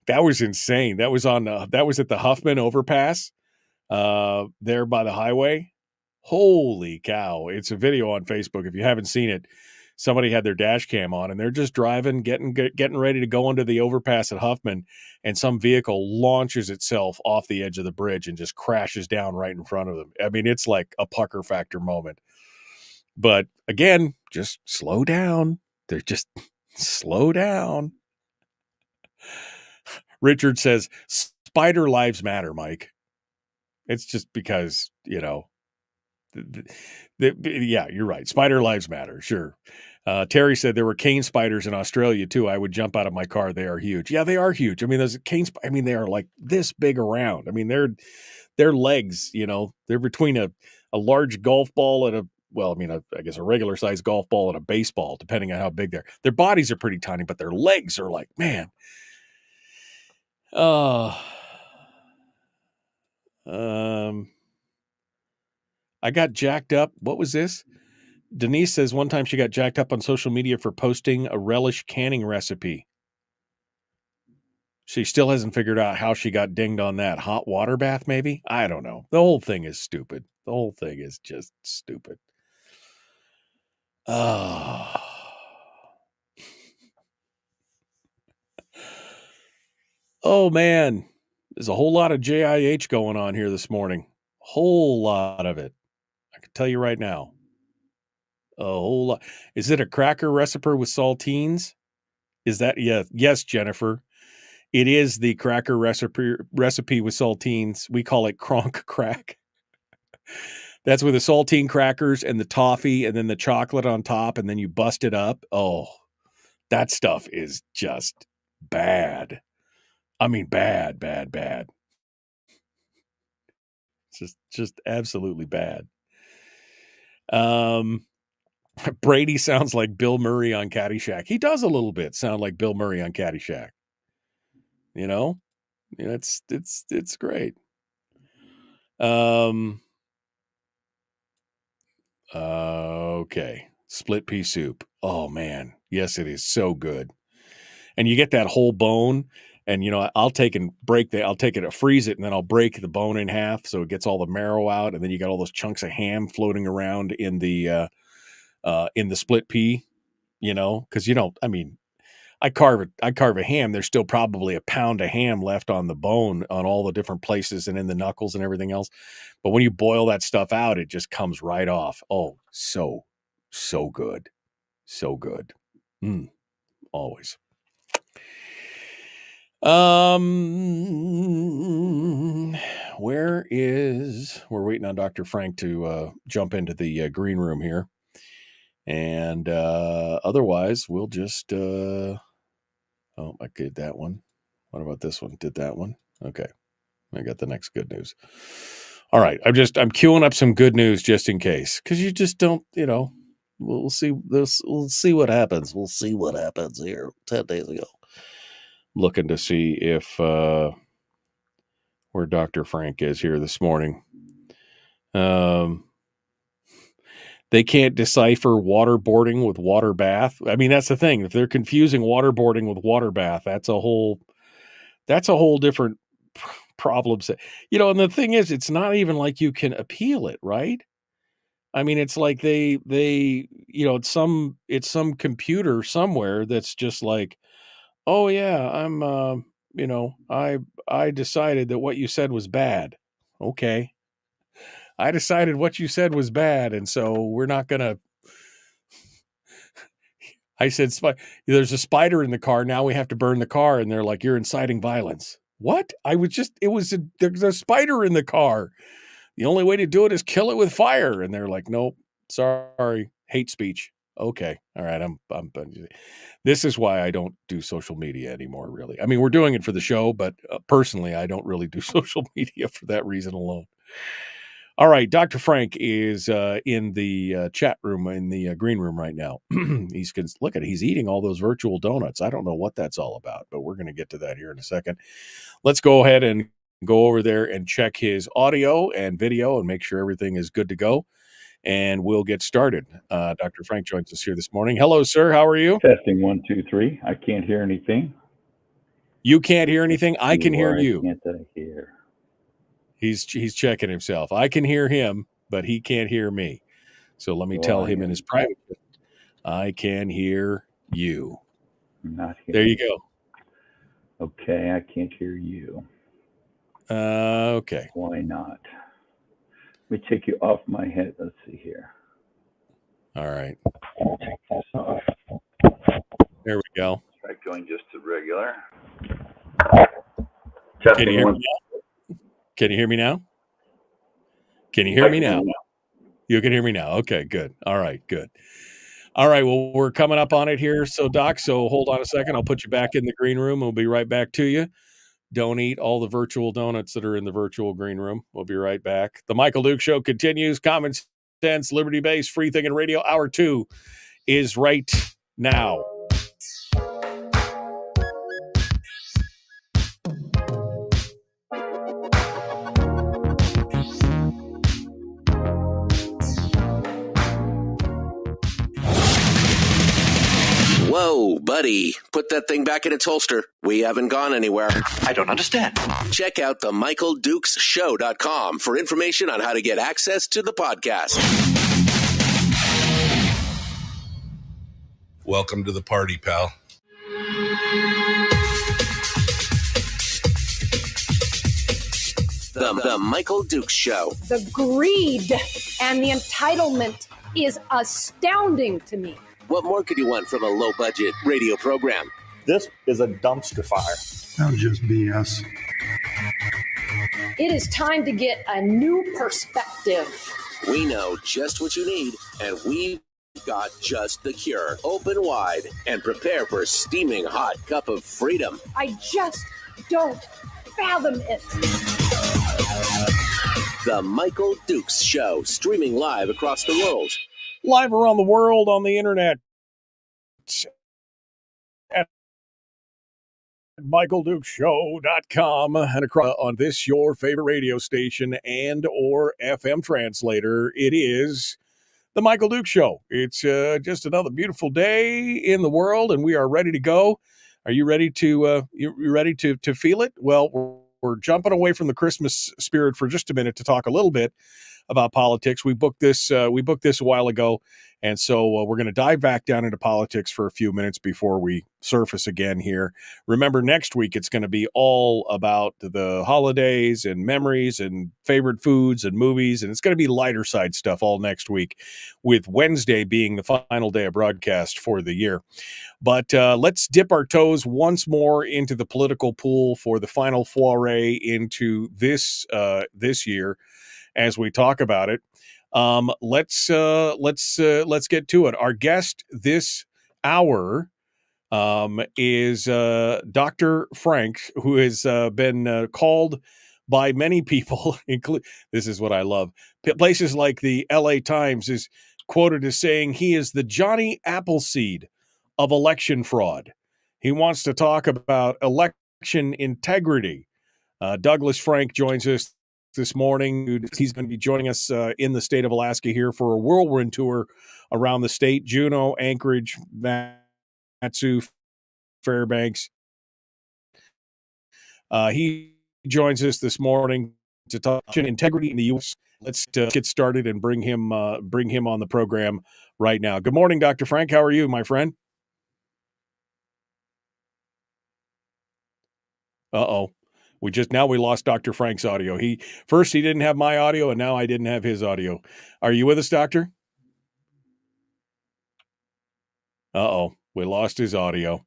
was insane. That was at the Huffman overpass, there by the highway. Holy cow. It's a video on Facebook. If you haven't seen it, somebody had their dash cam on and they're just driving, getting ready to go under the overpass at Huffman, and some vehicle launches itself off the edge of the bridge and just crashes down right in front of them. It's like a pucker factor moment. But again, just slow down. They're just slow down. Richard says, spider lives matter, Mike. It's just because, yeah, you're right. Spider lives matter. Sure. Terry said there were cane spiders in Australia too. I would jump out of my car. They are huge. Yeah, they are huge. Those cane they are like this big around. Their legs, they're between a large golf ball and I guess a regular sized golf ball and a baseball, depending on how big they are. Their bodies are pretty tiny, but their legs are like, man. I got jacked up. What was this? Denise says one time she got jacked up on social media for posting a relish canning recipe. She still hasn't figured out how she got dinged on that. Hot water bath, maybe? I don't know. The whole thing is stupid. The whole thing is just stupid. Oh. Oh, man. There's a whole lot of JIH going on here this morning. Whole lot of it. I can tell you right now. A whole lot. Is it a cracker recipe with saltines? Is that? Yeah. Yes, Jennifer. It is the cracker recipe with saltines. We call it Kronk Crack. That's with the saltine crackers and the toffee and then the chocolate on top, and then you bust it up. Oh, that stuff is just bad. I mean, bad. Just absolutely bad. Brady sounds like Bill Murray on Caddyshack. He does a little bit sound like Bill Murray on Caddyshack. You know, it's great. Okay. Split pea soup. Oh man. Yes, it is so good. And you get that whole bone, and I'll take it, freeze it, and then I'll break the bone in half so it gets all the marrow out, and then you got all those chunks of ham floating around in the split pea, because I mean, I carve a ham. There's still probably a pound of ham left on the bone on all the different places and in the knuckles and everything else. But when you boil that stuff out, it just comes right off. Oh, so good. So good. Always. We're waiting on Dr. Frank to jump into the green room here. And otherwise, we'll just I did that one. What about this one? Did that one? Okay. I got the next good news. All right. I'm queuing up some good news just in case, because you just don't, we'll see this. We'll see what happens. We'll see what happens here 10 days ago. Looking to see if where Dr. Frank is here this morning. They can't decipher waterboarding with water bath. I mean, that's the thing. If they're confusing waterboarding with water bath, that's a whole different problem. And the thing is, it's not even like you can appeal it, right? I mean, it's like it's some computer somewhere that's just like, oh yeah, I'm, I decided that what you said was bad. Okay. I decided what you said was bad, and so we're not going to... I said, there's a spider in the car, now we have to burn the car, and they're like, you're inciting violence. What? There's a spider in the car. The only way to do it is kill it with fire. And they're like, nope, sorry, hate speech. Okay, all right, I'm this is why I don't do social media anymore, really. I mean, we're doing it for the show, but personally, I don't really do social media for that reason alone. All right, Dr. Frank is in the chat room, in the green room right now. He's eating all those virtual donuts. I don't know what that's all about, but we're going to get to that here in a second. Let's go ahead and go over there and check his audio and video and make sure everything is good to go. And we'll get started. Dr. Frank joins us here this morning. Hello, sir. How are you? Testing 1, 2, 3. I can't hear anything. You can't hear anything? I can hear you. Can't I hear? He's checking himself. I can hear him, but he can't hear me. So let me tell him in his private. I can hear you. Not here. There you go. Okay, I can't hear you. Okay. Why not? Let me take you off my head. Let's see here. All right. I'll take this off. There we go. Try going just to regular. Can you hear me now? Can you hear me now? Can you hear me now? You can hear me now. Okay, good. All right, good. All right, well, we're coming up on it here. So, Doc, hold on a second. I'll put you back in the green room. We'll be right back to you. Don't eat all the virtual donuts that are in the virtual green room. We'll be right back. The Michael Duke Show continues. Common sense, liberty-based, free thinking radio. Hour 2 is right now. Whoa, buddy. Put that thing back in its holster. We haven't gone anywhere. I don't understand. Check out the MichaelDukesShow.com for information on how to get access to the podcast. Welcome to the party, pal. The Michael Dukes Show. The greed and the entitlement is astounding to me. What more could you want from a low-budget radio program? This is a dumpster fire. That's just BS. It is time to get a new perspective We know just what you need, and we've got just the cure. Open wide and prepare for a steaming hot cup of freedom. I just don't fathom it. The Michael Dukes Show, streaming live across the world. Live around the world on the internet at MichaelDukesShow.com and across on this, your favorite radio station and or FM translator. It is the Michael Dukes Show. It's just another beautiful day in the world, and we are ready to go. Are you ready to you ready to feel it? Well, we're jumping away from the Christmas spirit for just a minute to talk a little bit about politics. We booked this a while ago, and so we're going to dive back down into politics for a few minutes before we surface again here. Remember, next week it's going to be all about the holidays and memories and favorite foods and movies, and it's going to be lighter side stuff all next week, with Wednesday being the final day of broadcast for the year. But let's dip our toes once more into the political pool for the final foray into this year as we talk about it. Let's get to it. Our guest this hour is Dr. Frank, who has been called by many people. This is what I love. Places like the LA Times is quoted as saying he is the Johnny Appleseed of election fraud. He wants to talk about election integrity. Douglas Frank joins us this morning. He's going to be joining us in the state of Alaska here for a whirlwind tour around the state: Juneau, Anchorage, Matsu, Fairbanks. He joins us this morning to talk about integrity in the U.S. Let's get started and bring him on the program right now. Good morning, Dr. Frank. How are you, my friend? Uh-oh. We lost Dr. Frank's audio. He didn't have my audio, and now I didn't have his audio. Are you with us, Doctor? Uh-oh. We lost his audio.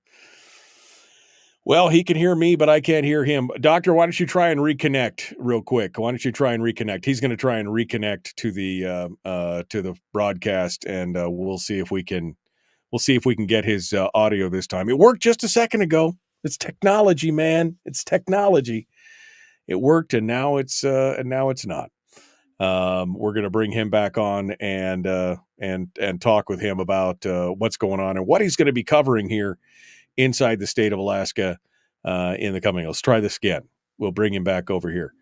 Well, he can hear me, but I can't hear him. Doctor, why don't you try and reconnect real quick? Why don't you try and reconnect? He's going to try and reconnect to the broadcast, and we'll see if we can get his audio this time. It worked just a second ago. It's technology, man. It's technology. It worked, and now it's not. We're going to bring him back on and talk with him about what's going on and what he's going to be covering here inside the state of Alaska in the coming. Let's try this again. We'll bring him back over here.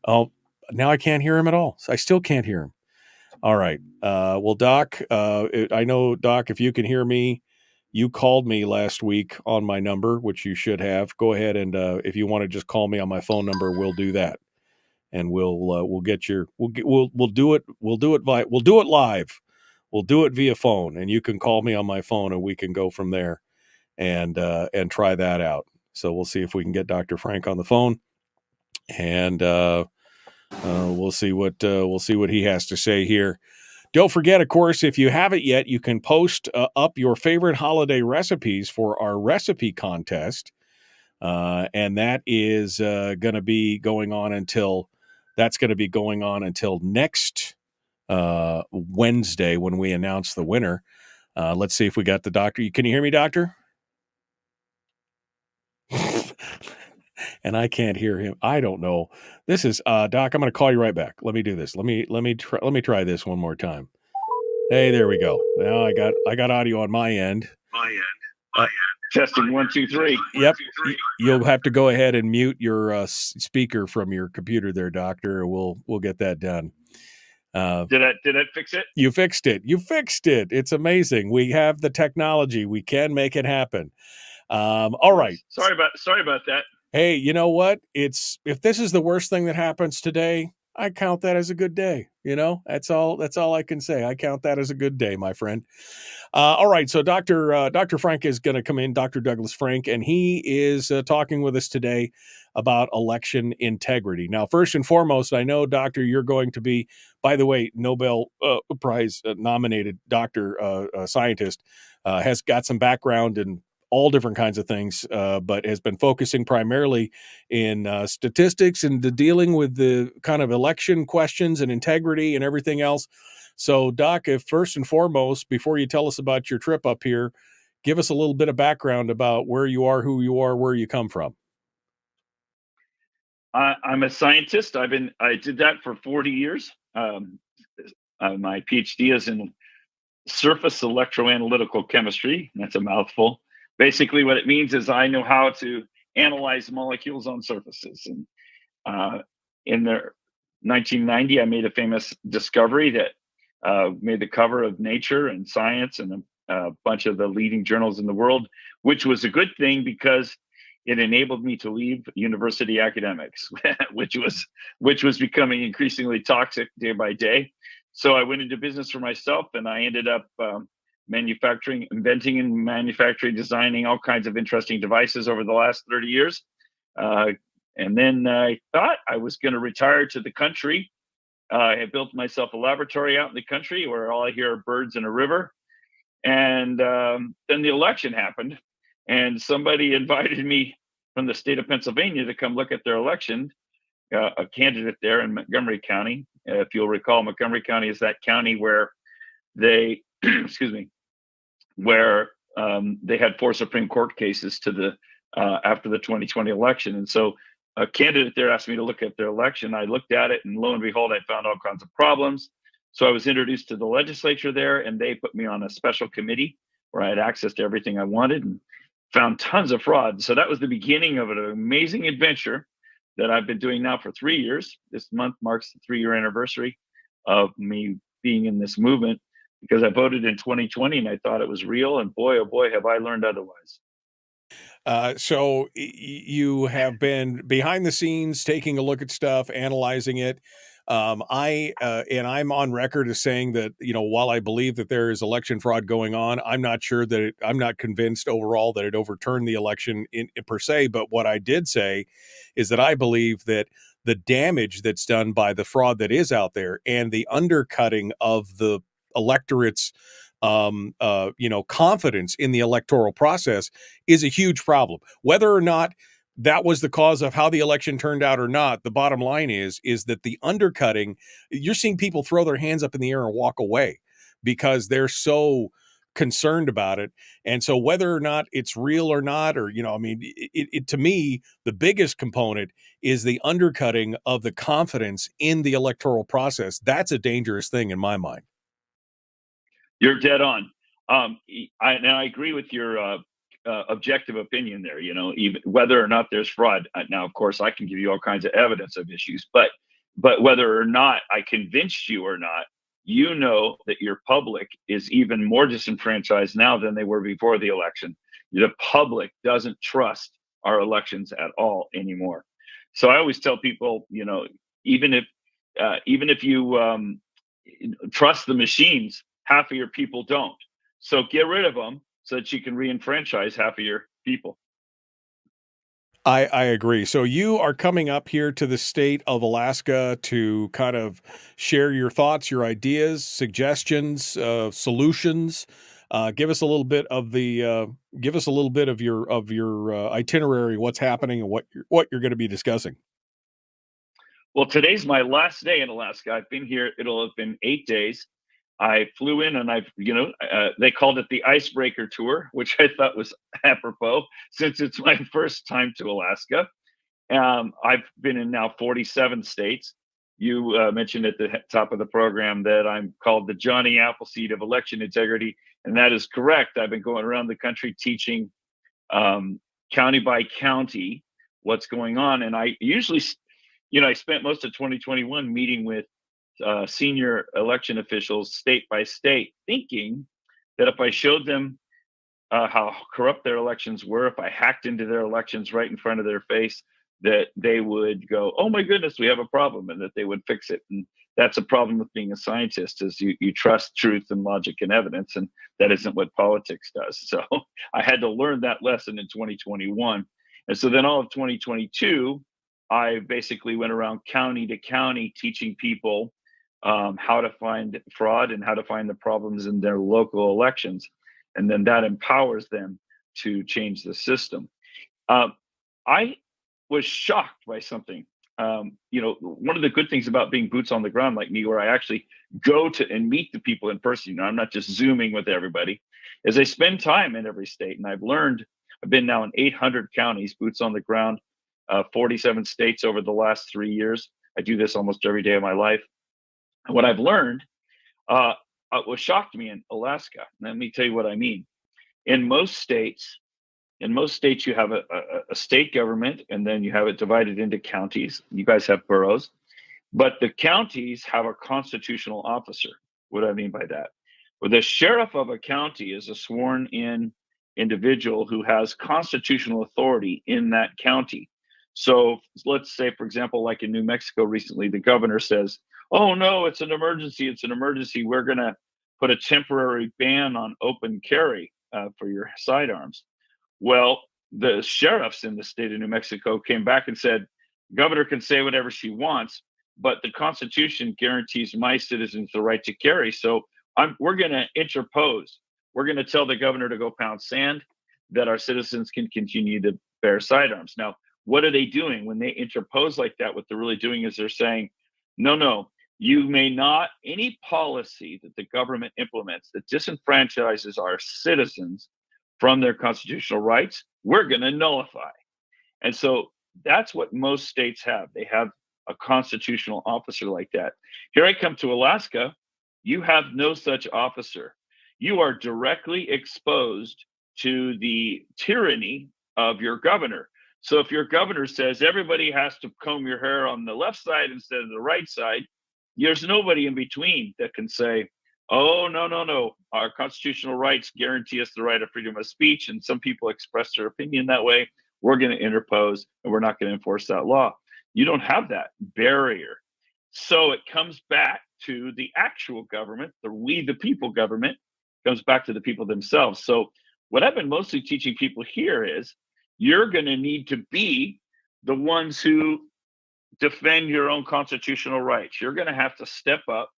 Oh, now I can't hear him at all. I still can't hear him. All right. Well, Doc, I know, Doc, if you can hear me, you called me last week on my number, which you should have. Go ahead and if you want to just call me on my phone number, we'll do that, and we'll do it live. We'll do it via phone, and you can call me on my phone, and we can go from there and try that out. So we'll see if we can get Dr. Frank on the phone, and we'll see what he has to say here. Don't forget, of course, if you haven't yet, you can post up your favorite holiday recipes for our recipe contest. And that is going to be going on until next Wednesday when we announce the winner. Let's see if we got the doctor. Can you hear me, Doctor? And I can't hear him. I don't know. This is Doc. I'm going to call you right back. Let me do this. Let me try this one more time. Hey, there we go. Now I got audio on my end. Testing 1, 2, 3. Yep. You'll have to go ahead and mute your speaker from your computer there, Doctor. We'll get that done. Did I fix it? You fixed it. It's amazing. We have the technology. We can make it happen. All right. Sorry about that. Hey, you know what? If this is the worst thing that happens today, I count that as a good day. That's all I can say. I count that as a good day, my friend. All right. So Dr. Frank is going to come in, Dr. Douglas Frank, and he is talking with us today about election integrity. Now, first and foremost, I know, Doctor, you're going to be, by the way, Nobel Prize nominated doctor, scientist, has got some background in all different kinds of things, but has been focusing primarily in statistics and dealing with the kind of election questions and integrity and everything else. So, Doc, if first and foremost, before you tell us about your trip up here, give us a little bit of background about where you are, who you are, where you come from. I'm a scientist. I did that for 40 years. My PhD is in surface electroanalytical chemistry. That's a mouthful. Basically, what it means is I know how to analyze molecules on surfaces. And in the 1990, I made a famous discovery that made the cover of Nature and Science and a bunch of the leading journals in the world, which was a good thing because it enabled me to leave university academics, which was becoming increasingly toxic day by day. So I went into business for myself, and I ended up inventing and manufacturing, designing all kinds of interesting devices over the last 30 years. And then I thought I was going to retire to the country. I had built myself a laboratory out in the country where all I hear are birds and a river. And then the election happened, and somebody invited me from the state of Pennsylvania to come look at their election, a candidate there in Montgomery County. If you'll recall, Montgomery County is that county where they, excuse me, where they had 4 Supreme Court cases to the after the 2020 election. And so a candidate there asked me to look at their election. I looked at it, and lo and behold, I found all kinds of problems. So I was introduced to the legislature there, and they put me on a special committee where I had access to everything I wanted and found tons of fraud. So that was the beginning of an amazing adventure that I've been doing now for 3 years. This month marks the 3-year anniversary of me being in this movement, because I voted in 2020 and I thought it was real. And boy, oh boy, have I learned otherwise. So you have been behind the scenes, taking a look at stuff, analyzing it. And I'm on record as saying that, while I believe that there is election fraud going on, I'm not sure that I'm not convinced overall that it overturned the election in per se. But what I did say is that I believe that the damage that's done by the fraud that is out there and the undercutting of the electorate's confidence in the electoral process is a huge problem. Whether or not that was the cause of how the election turned out or not, the bottom line is that the undercutting, you're seeing people throw their hands up in the air and walk away because they're so concerned about it. And so whether or not it's real or not, or, it to me, the biggest component is the undercutting of the confidence in the electoral process. That's a dangerous thing in my mind. You're dead on. I agree with your objective opinion there. Even whether or not there's fraud. Now, of course, I can give you all kinds of evidence of issues, but whether or not I convinced you or not, that your public is even more disenfranchised now than they were before the election. The public doesn't trust our elections at all anymore. So I always tell people, even if you trust the machines, half of your people don't. So get rid of them so that you can re-enfranchise half of your people. I agree. So you are coming up here to the state of Alaska to kind of share your thoughts, your ideas, suggestions, solutions. Give us a little bit of your itinerary, what's happening, and what you're going to be discussing. Well, today's my last day in Alaska. I've been here. It'll have been 8 days. I flew in and they called it the icebreaker tour, which I thought was apropos since it's my first time to Alaska. I've been in now 47 states. You mentioned at the top of the program that I'm called the Johnny Appleseed of election integrity. And that is correct. I've been going around the country teaching county by county what's going on. And I usually, I spent most of 2021 meeting with senior election officials state by state, thinking that if I showed them how corrupt their elections were, if I hacked into their elections right in front of their face, that they would go, oh my goodness, we have a problem, and that they would fix it. And that's a problem with being a scientist, is you trust truth and logic and evidence, and that isn't what politics does. So I had to learn that lesson in 2021. And so then all of 2022, I basically went around county to county teaching people how to find fraud and how to find the problems in their local elections. And then that empowers them to change the system. I was shocked by something. One of the good things about being boots on the ground like me, where I actually go to and meet the people in person, I'm not just Zooming with everybody, is I spend time in every state. And I've been now in 800 counties, boots on the ground, 47 states over the last 3 years. I do this almost every day of my life. And what I've learned, what shocked me in Alaska, let me tell you what I mean. In most states, you have a state government, and then you have it divided into counties. You guys have boroughs, but the counties have a constitutional officer. What do I mean by that? Well, the sheriff of a county is a sworn-in individual who has constitutional authority in that county. So let's say, for example, like in New Mexico recently, the governor says, "Oh no, it's an emergency. It's an emergency. We're going to put a temporary ban on open carry for your sidearms." Well, the sheriffs in the state of New Mexico came back and said, "Governor can say whatever she wants, but the Constitution guarantees my citizens the right to carry. So we're going to interpose. We're going to tell the governor to go pound sand, that our citizens can continue to bear sidearms." Now, what are they doing when they interpose like that? What they're really doing is they're saying, no, you may not, any policy that the government implements that disenfranchises our citizens from their constitutional rights, we're going to nullify. And so that's what most states have. They have a constitutional officer like that. Here I come to Alaska. You have no such officer. You are directly exposed to the tyranny of your governor. So if your governor says everybody has to comb your hair on the left side instead of the right side, there's nobody in between that can say, "Oh, no. Our constitutional rights guarantee us the right of freedom of speech, and some people express their opinion that way. We're going to interpose, and we're not going to enforce that law." You don't have that barrier. So it comes back to the actual government, the we the people government, comes back to the people themselves. So what I've been mostly teaching people here is you're going to need to be the ones who defend your own constitutional rights. You're going to have to step up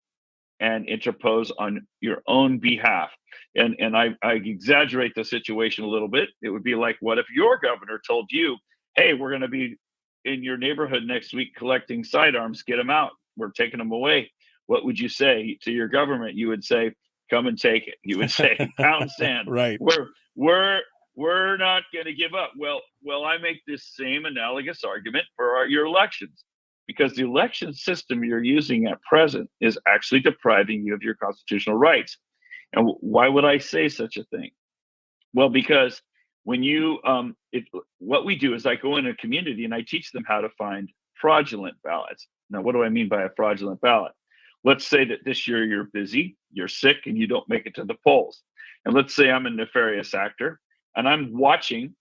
and interpose on your own behalf. And I exaggerate the situation a little bit. It would be like, what if your governor told you, "Hey, we're going to be in your neighborhood next week collecting sidearms, get them out. We're taking them away." What would you say to your government? You would say, "Come and take it." You would say, "Pound sand." Right. We're not going to give up. Well, I make this same analogous argument for your elections, because the election system you're using at present is actually depriving you of your constitutional rights. And why would I say such a thing? Well, because when what we do is I go in a community and I teach them how to find fraudulent ballots. Now, what do I mean by a fraudulent ballot? Let's say that this year you're busy, you're sick, and you don't make it to the polls. And let's say I'm a nefarious actor and I'm watching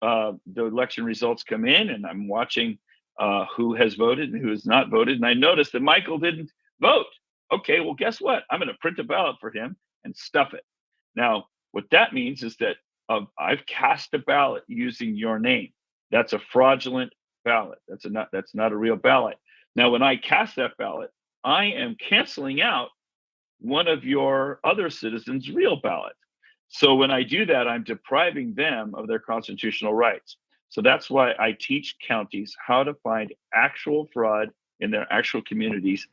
the election results come in, and I'm watching who has voted and who has not voted. And I noticed that Michael didn't vote. Okay, well, guess what? I'm going to print a ballot for him and stuff it. Now, what that means is that I've cast a ballot using your name. That's a fraudulent ballot. That's not a real ballot. Now, when I cast that ballot, I am canceling out one of your other citizens' real ballot. So when I do that, I'm depriving them of their constitutional rights. So that's why I teach counties how to find actual fraud in their actual communities.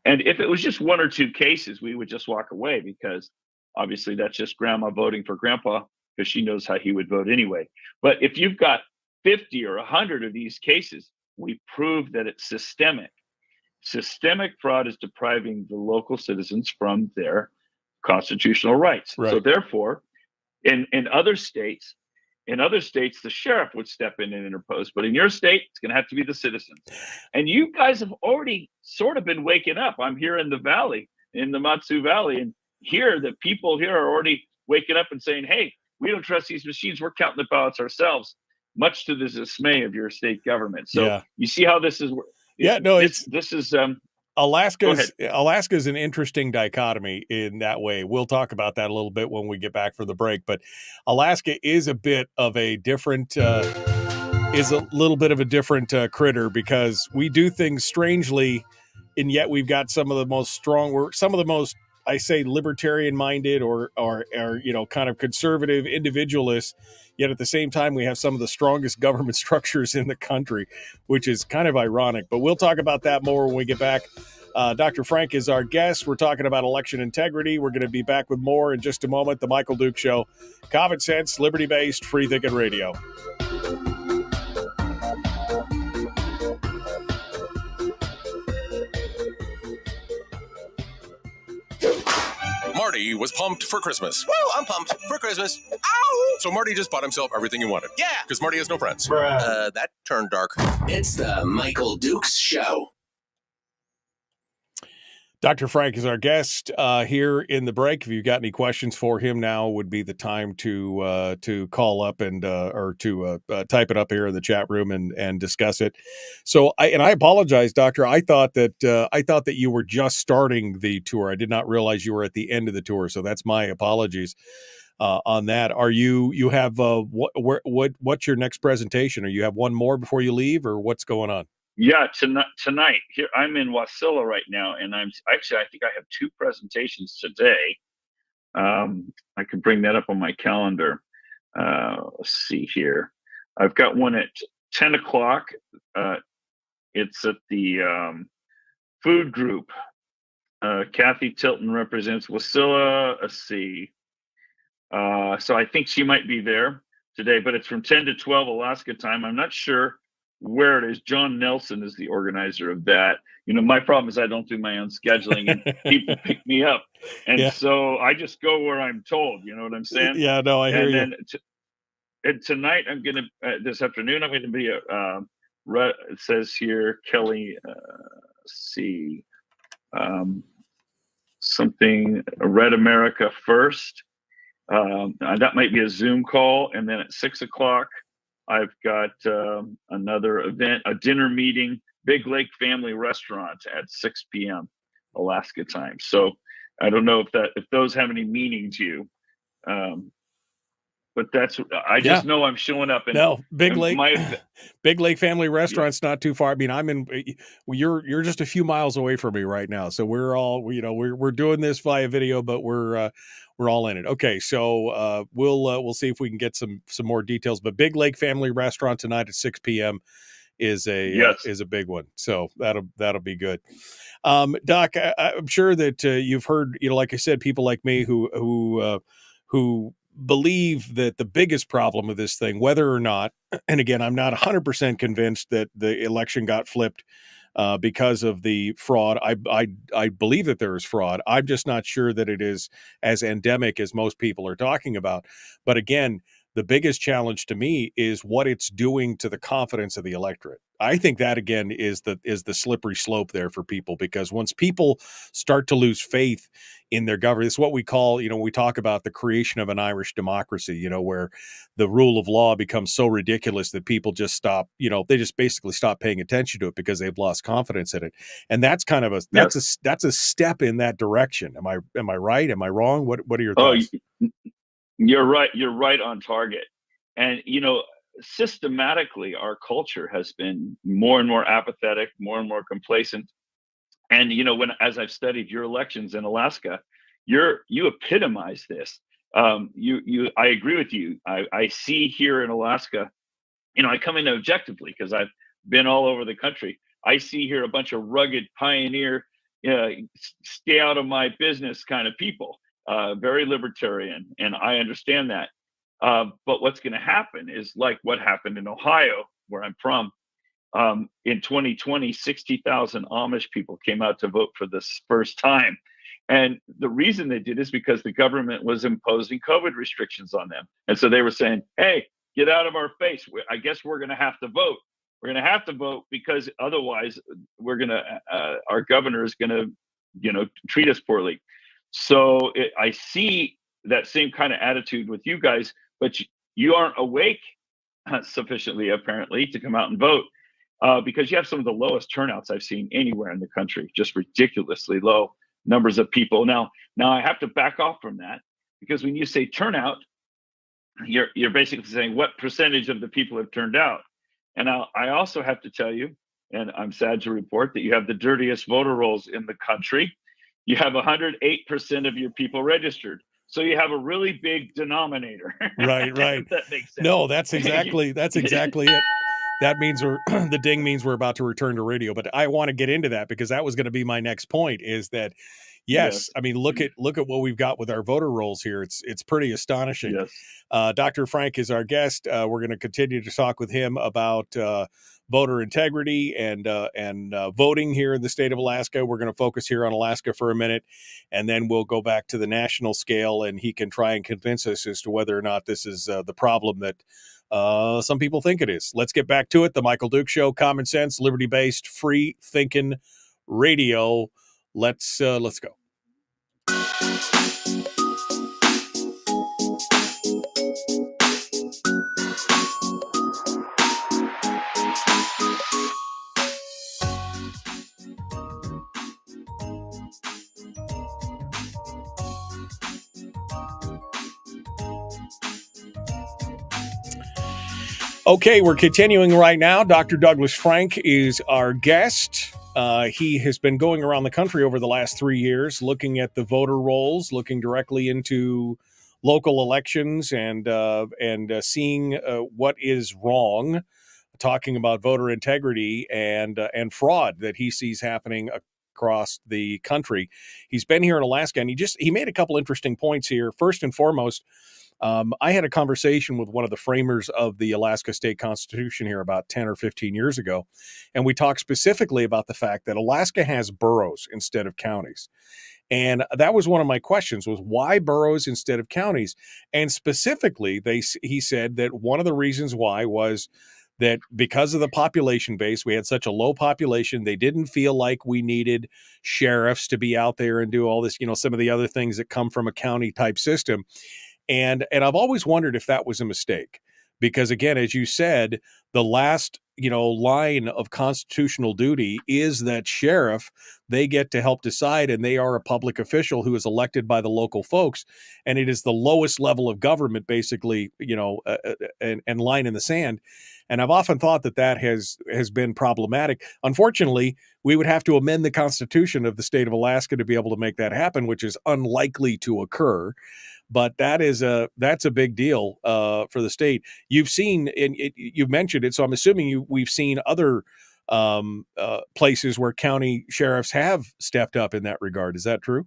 And if it was just one or two cases, we would just walk away, because obviously that's just grandma voting for grandpa, because she knows how he would vote anyway. But if you've got 50 or 100 of these cases, we prove that it's systemic. Systemic fraud is depriving the local citizens from their constitutional rights. Right. So therefore, in other states, the sheriff would step in and interpose. But in your state, it's going to have to be the citizens. And you guys have already sort of been waking up. I'm here in the valley, in the Matsu Valley, and here the people here are already waking up and saying, "Hey, we don't trust these machines. We're counting the ballots ourselves," much to the dismay of your state government. So You see how this is. This is Alaska's an interesting dichotomy in that way. We'll talk about that a little bit when we get back from the break. But Alaska is a bit of a different, critter, because we do things strangely, and yet we've got some of the most I say libertarian minded or kind of conservative individualists. Yet at the same time, we have some of the strongest government structures in the country, which is kind of ironic. But we'll talk about that more when we get back. Dr. Frank is our guest. We're talking about election integrity. We're going to be back with more in just a moment. The Michael Duke Show. Common sense, liberty-based, free thinking radio. Marty was pumped for Christmas. Woo, I'm pumped for Christmas. Ow! So Marty just bought himself everything he wanted. Yeah. Because Marty has no friends. That turned dark. It's the Michael Dukes Show. Dr. Frank is our guest here in the break. If you've got any questions for him, now would be the time to call up and or to type it up here in the chat room and discuss it. So I apologize, Doctor. I thought that you were just starting the tour. I did not realize you were at the end of the tour. So that's my apologies on that. Are you have what's your next presentation? Or you have one more before you leave, or what's going on? Yeah, tonight here I'm in Wasilla right now, and I think I have 2 presentations today. I can bring that up on my calendar. Let's see here. I've got one at 10 o'clock. It's at the food group. Kathy Tilton represents Wasilla. Let's see. So I think she might be there today, but it's from 10 to 12 Alaska time. I'm not sure where it is. John Nelson is the organizer of that. My problem is I don't do my own scheduling, and people pick me up, and so I just go where I'm told. You know what I'm saying? Yeah, no, I hear you. And then tonight I'm gonna this afternoon I'm going to be it says here Kelly. See, something Red America First. That might be a Zoom call, and then at 6 o'clock. I've got another event, a dinner meeting, Big Lake Family Restaurant at 6 p.m. Alaska time. So I don't know if those have any meaning to you, but I just know I'm showing up. No, Big Lake Family Restaurant's not too far. I mean, you're just a few miles away from me right now, so we're all we're doing this via video, but we're all in it. Okay, so we'll see if we can get some more details. But Big Lake Family Restaurant tonight at 6 p.m. is a big one. So that'll be good. Doc, I'm sure that you've heard, like I said, people like me who believe that the biggest problem of this thing, whether or not, and again, I'm not 100% convinced that the election got flipped because of the fraud. I believe that there is fraud. I'm just not sure that it is as endemic as most people are talking about. But again, the biggest challenge to me is what it's doing to the confidence of the electorate. I think that again is the slippery slope there for people, because once people start to lose faith in their government, it's what we call, we talk about the creation of an Irish democracy, where the rule of law becomes so ridiculous that people just stop, they just basically stop paying attention to it because they've lost confidence in it. And that's kind of that's a step in that direction. Am I right? Am I wrong? What are your thoughts? You're right. You're right on target. And, systematically, our culture has been more and more apathetic, more and more complacent. And, as I've studied your elections in Alaska, you epitomize this. I agree with you. I see here in Alaska, I come in objectively because I've been all over the country. I see here a bunch of rugged pioneer, stay out of my business kind of people. Very libertarian, and I understand that. But what's going to happen is like what happened in Ohio, where I'm from. In 2020, 60,000 Amish people came out to vote for this first time. And the reason they did is because the government was imposing COVID restrictions on them. And so they were saying, hey, get out of our face. I guess we're going to have to vote. We're going to have to vote because otherwise our governor is going to, treat us poorly. So I see that same kind of attitude with you guys, but you aren't awake sufficiently, apparently, to come out and vote because you have some of the lowest turnouts I've seen anywhere in the country, just ridiculously low numbers of people. Now I have to back off from that because when you say turnout, you're basically saying what percentage of the people have turned out. And I also have to tell you, and I'm sad to report, that you have the dirtiest voter rolls in the country. You have 108% of your people registered. So you have a really big denominator. Right. If that makes sense. No, that's exactly it. That means the ding means we're about to return to radio. But I want to get into that because that was going to be my next point. Is that yes? I mean, look at what we've got with our voter rolls here. It's pretty astonishing. Yes. Dr. Frank is our guest. We're going to continue to talk with him about voter integrity and voting here in the state of Alaska. We're going to focus here on Alaska for a minute, and then we'll go back to the national scale, and he can try and convince us as to whether or not this is the problem that some people think it is. Let's get back to it. The Michael Duke Show, common sense, liberty-based, free thinking radio. Let's go. Okay, we're continuing right now. Dr. Douglas Frank is our guest. He has been going around the country over the last 3 years, looking at the voter rolls, looking directly into local elections, and seeing what is wrong, talking about voter integrity and fraud that he sees happening across the country. He's been here in Alaska, and he made a couple interesting points here. First and foremost, I had a conversation with one of the framers of the Alaska State Constitution here about 10 or 15 years ago, and we talked specifically about the fact that Alaska has boroughs instead of counties. And that was one of my questions, was why boroughs instead of counties? And specifically, he said that one of the reasons why was that because of the population base, we had such a low population, they didn't feel like we needed sheriffs to be out there and do all this, some of the other things that come from a county type system. And I've always wondered if that was a mistake, because again, as you said, the last, line of constitutional duty is that sheriff, they get to help decide, and they are a public official who is elected by the local folks. And it is the lowest level of government, basically, and line in the sand. And I've often thought that has been problematic. Unfortunately, we would have to amend the Constitution of the state of Alaska to be able to make that happen, which is unlikely to occur. But that's a big deal for the state. You've seen, and you've mentioned it, so I'm assuming we've seen other places where county sheriffs have stepped up in that regard. Is that true?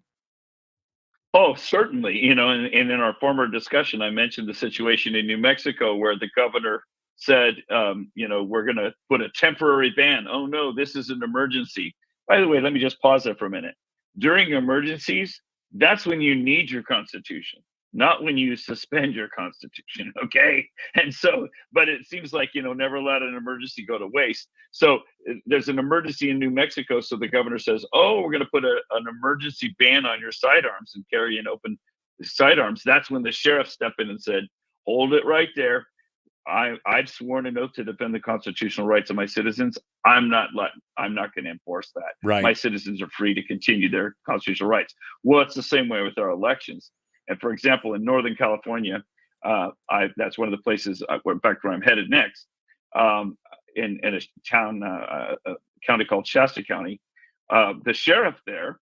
Oh, certainly. And in our former discussion, I mentioned the situation in New Mexico where the governor said, we're going to put a temporary ban. Oh, no, this is an emergency. By the way, let me just pause there for a minute. During emergencies, that's when you need your Constitution, not when you suspend your Constitution. Okay. And so, but it seems like, never let an emergency go to waste. So there's an emergency in New Mexico. So the governor says, oh, we're going to put an emergency ban on your sidearms and carry an open sidearms. That's when the sheriff stepped in and said, hold it right there. I've sworn an oath to defend the constitutional rights of my citizens. I'm not going to enforce that. Right. My citizens are free to continue their constitutional rights. Well, it's the same way with our elections. And for example, in Northern California, that's one of the places, in fact, where I'm headed next, in a town, a county called Shasta County. The sheriff there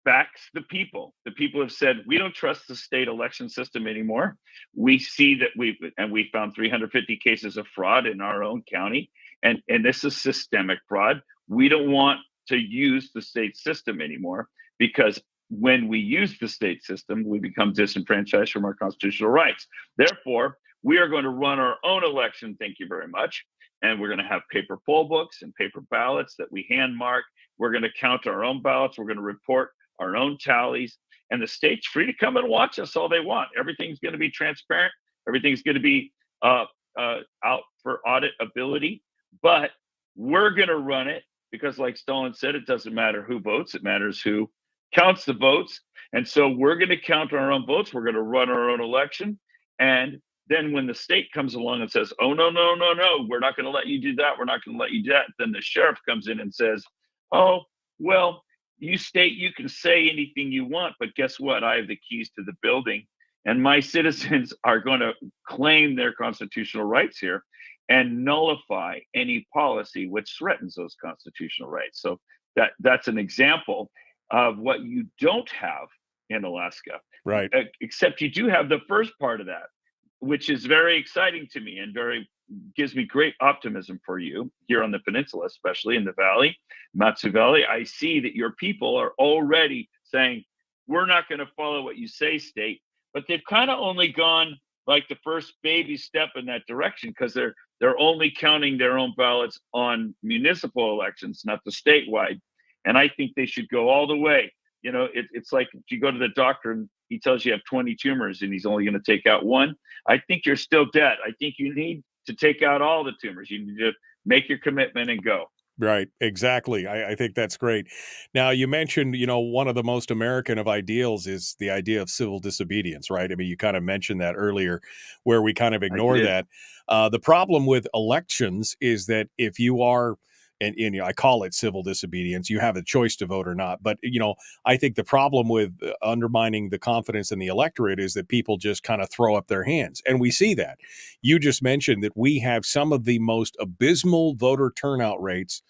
backs the people. The people have said, we don't trust the state election system anymore. We see that we found 350 cases of fraud in our own county. And this is systemic fraud. We don't want to use the state system anymore, because when we use the state system, we become disenfranchised from our constitutional rights. Therefore, we are going to run our own election. Thank you very much. And we're going to have paper poll books and paper ballots that we hand mark. We're going to count our own ballots. We're going to report our own tallies, and the state's free to come and watch us all they want. Everything's going to be transparent. Everything's going to be out for auditability, but we're going to run it because, like Stalin said, it doesn't matter who votes. It matters who counts the votes. And so we're going to count our own votes. We're going to run our own election. And then when the state comes along and says, oh, no, we're not going to let you do that. We're not going to let you do that. Then the sheriff comes in and says, oh, well, you state you can say anything you want, but guess what? I have the keys to the building, and my citizens are going to claim their constitutional rights here and nullify any policy which threatens those constitutional rights. So that's an example. of what you don't have in Alaska. Right. Except you do have the first part of that, which is very exciting to me and gives me great optimism for you here on the peninsula, especially in the valley, Matsu Valley. I see that your people are already saying, we're not going to follow what you say, state, but they've kind of only gone like the first baby step in that direction, because they're only counting their own ballots on municipal elections, not the statewide. And I think they should go all the way. You know, it's like if you go to the doctor and he tells you have 20 tumors and he's only going to take out one. I think you're still dead. I think you need to take out all the tumors. You need to make your commitment and go. Right. Exactly. I think that's great. Now, you mentioned, one of the most American of ideals is the idea of civil disobedience, right? I mean, you kind of mentioned that earlier, where we kind of ignore that. The problem with elections is that if you are, and I call it civil disobedience, you have a choice to vote or not. But, I think the problem with undermining the confidence in the electorate is that people just kind of throw up their hands. And we see that. You just mentioned that we have some of the most abysmal voter turnout rates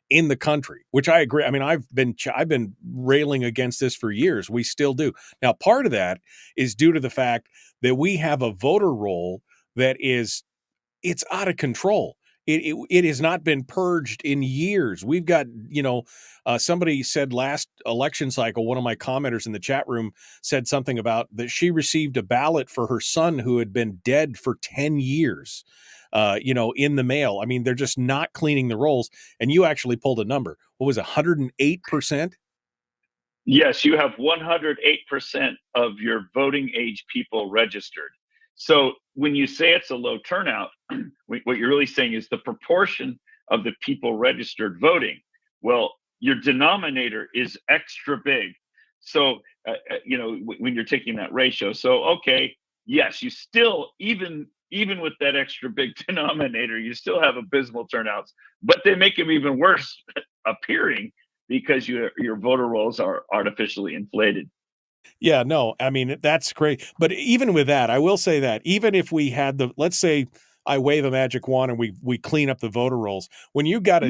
in the country, which I agree. I mean, I've been railing against this for years. We still do. Now, part of that is due to the fact that we have a voter roll that it's out of control. It has not been purged in years. We've got, somebody said last election cycle, one of my commenters in the chat room said something about that she received a ballot for her son who had been dead for 10 years, in the mail. I mean, they're just not cleaning the rolls. And you actually pulled a number. What was it, 108%? Yes, you have 108% of your voting age people registered. So when you say it's a low turnout, what you're really saying is the proportion of the people registered voting. Well, your denominator is extra big. So, when you're taking that ratio. So, okay, yes, you still, even with that extra big denominator, you still have abysmal turnouts, but they make them even worse appearing because your voter rolls are artificially inflated. Yeah, no, I mean, that's great. But even with that, I will say that even if we had let's say I wave a magic wand and we clean up the voter rolls, when you've got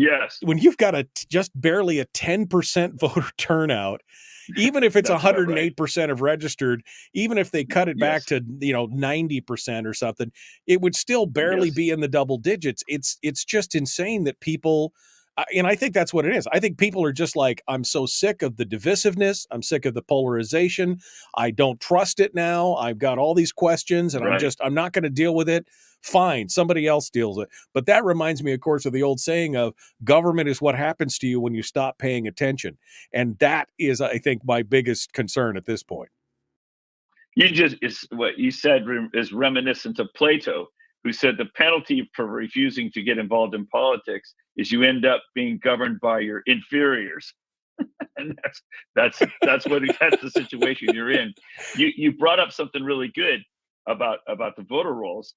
just barely a 10% voter turnout, even if it's 108% of registered, even if they cut it back to 90% or something, it would still barely be in the double digits. It's just insane that people. And I think that's what it is. I think people are just like, I'm so sick of the divisiveness. I'm sick of the polarization. I don't trust it now. I've got all these questions and I'm not going to deal with it. Fine. Somebody else deals with it. But that reminds me, of course, of the old saying of government is what happens to you when you stop paying attention. And that is, I think, my biggest concern at this point. What you said is reminiscent of Plato, who said the penalty for refusing to get involved in politics is you end up being governed by your inferiors. And that's the situation you're in. You brought up something really good about the voter rolls.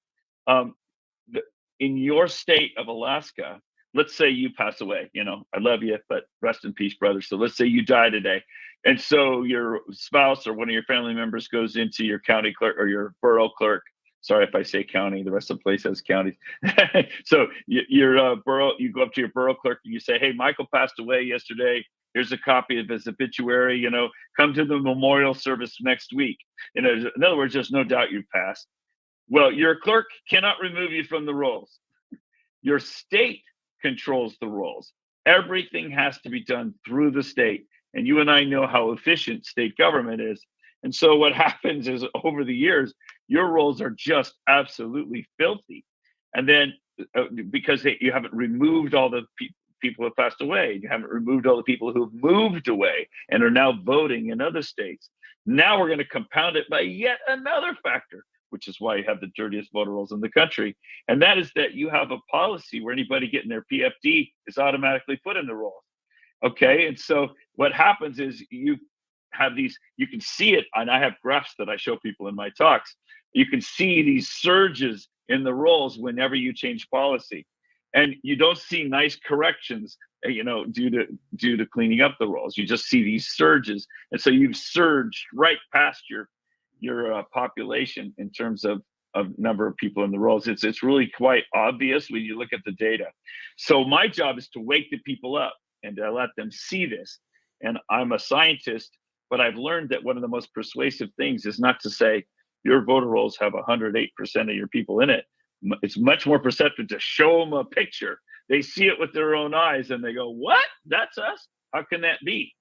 In your state of Alaska, let's say you pass away. I love you, but rest in peace, brother. So let's say you die today. And so your spouse or one of your family members goes into your county clerk or your borough clerk. Sorry if I say county, the rest of the place has counties. So your borough, you go up to your borough clerk and you say, hey, Michael passed away yesterday. Here's a copy of his obituary, come to the memorial service next week. In other words, there's no doubt you've passed. Well, your clerk cannot remove you from the rolls. Your state controls the rolls. Everything has to be done through the state. And you and I know how efficient state government is. And so what happens is over the years, your rolls are just absolutely filthy. And then because you haven't removed all the people who have passed away, you haven't removed all the people who have moved away and are now voting in other states. Now we're going to compound it by yet another factor, which is why you have the dirtiest voter rolls in the country. And that is that you have a policy where anybody getting their PFD is automatically put in the rolls. Okay. And so what happens is you can see it, and I have graphs that I show people in my talks. You can see these surges in the rolls whenever you change policy, and you don't see nice corrections, due to cleaning up the rolls. You just see these surges, and so you've surged right past your population in terms of number of people in the rolls. It's really quite obvious when you look at the data. So my job is to wake the people up and to let them see this. and I'm a scientist, but I've learned that one of the most persuasive things is not to say your voter rolls have 108% of your people in it. It's much more perceptive to show them a picture. They see it with their own eyes and they go, what? That's us? How can that be?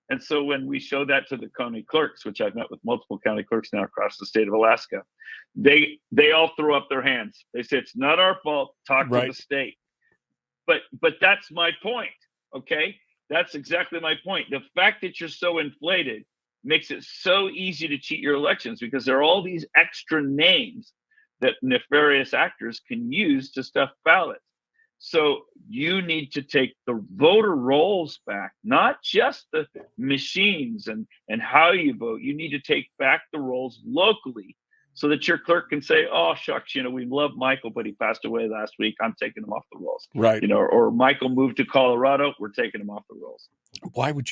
And so when we show that to the county clerks, which I've met with multiple county clerks now across the state of Alaska, they all throw up their hands. They say, it's not our fault. Talk to the state. But that's my point. Okay. That's exactly my point. The fact that you're so inflated makes it so easy to cheat your elections because there are all these extra names that nefarious actors can use to stuff ballots. So you need to take the voter rolls back, not just the machines and how you vote. You need to take back the rolls locally so that your clerk can say, oh, shucks, we love Michael, but he passed away last week. I'm taking him off the rolls. Right. Or Michael moved to Colorado. We're taking him off the rolls. Why would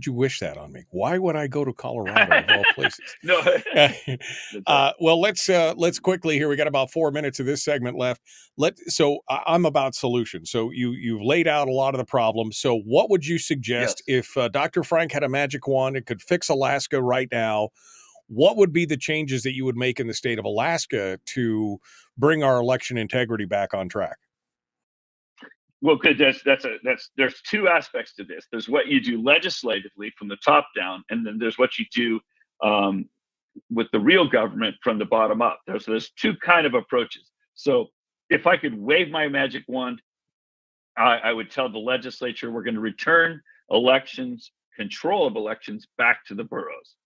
you wish that on me? Why would I go to Colorado of all places? No. Well, let's quickly here. We got about 4 minutes of this segment left. So I'm about solutions. So you've laid out a lot of the problems. So what would you suggest if Dr. Frank had a magic wand and could fix Alaska right now? What would be the changes that you would make in the state of Alaska to bring our election integrity back on track? Well, good. There's two aspects to this. There's what you do legislatively from the top down, and then there's what you do with the real government from the bottom up. There's two kind of approaches. So if I could wave my magic wand, I would tell the legislature we're going to return control of elections back to the boroughs.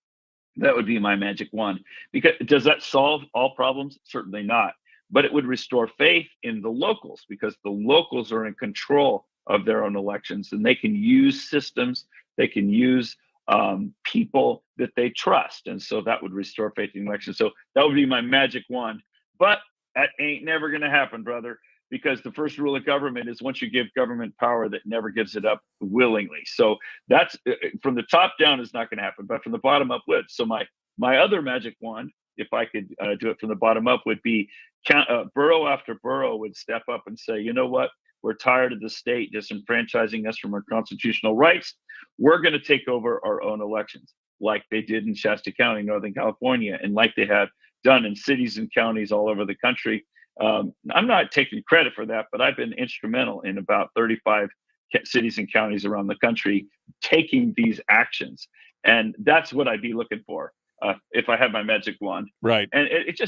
That would be my magic wand. Because does that solve all problems? Certainly not. But it would restore faith in the locals because the locals are in control of their own elections and they can use systems, they can use people that they trust. And so that would restore faith in elections. So that would be my magic wand. But that ain't never going to happen, brother, because the first rule of government is once you give government power, that never gives it up willingly. So that's from the top down is not going to happen, but from the bottom up would. So my other magic wand, if I could do it from the bottom up, would be borough after borough would step up and say, you know what? We're tired of the state disenfranchising us from our constitutional rights. We're going to take over our own elections like they did in Shasta County, Northern California, and like they have done in cities and counties all over the country. I'm not taking credit for that, but I've been instrumental in about 35 cities and counties around the country taking these actions. And that's what I'd be looking for if I had my magic wand. Right. And it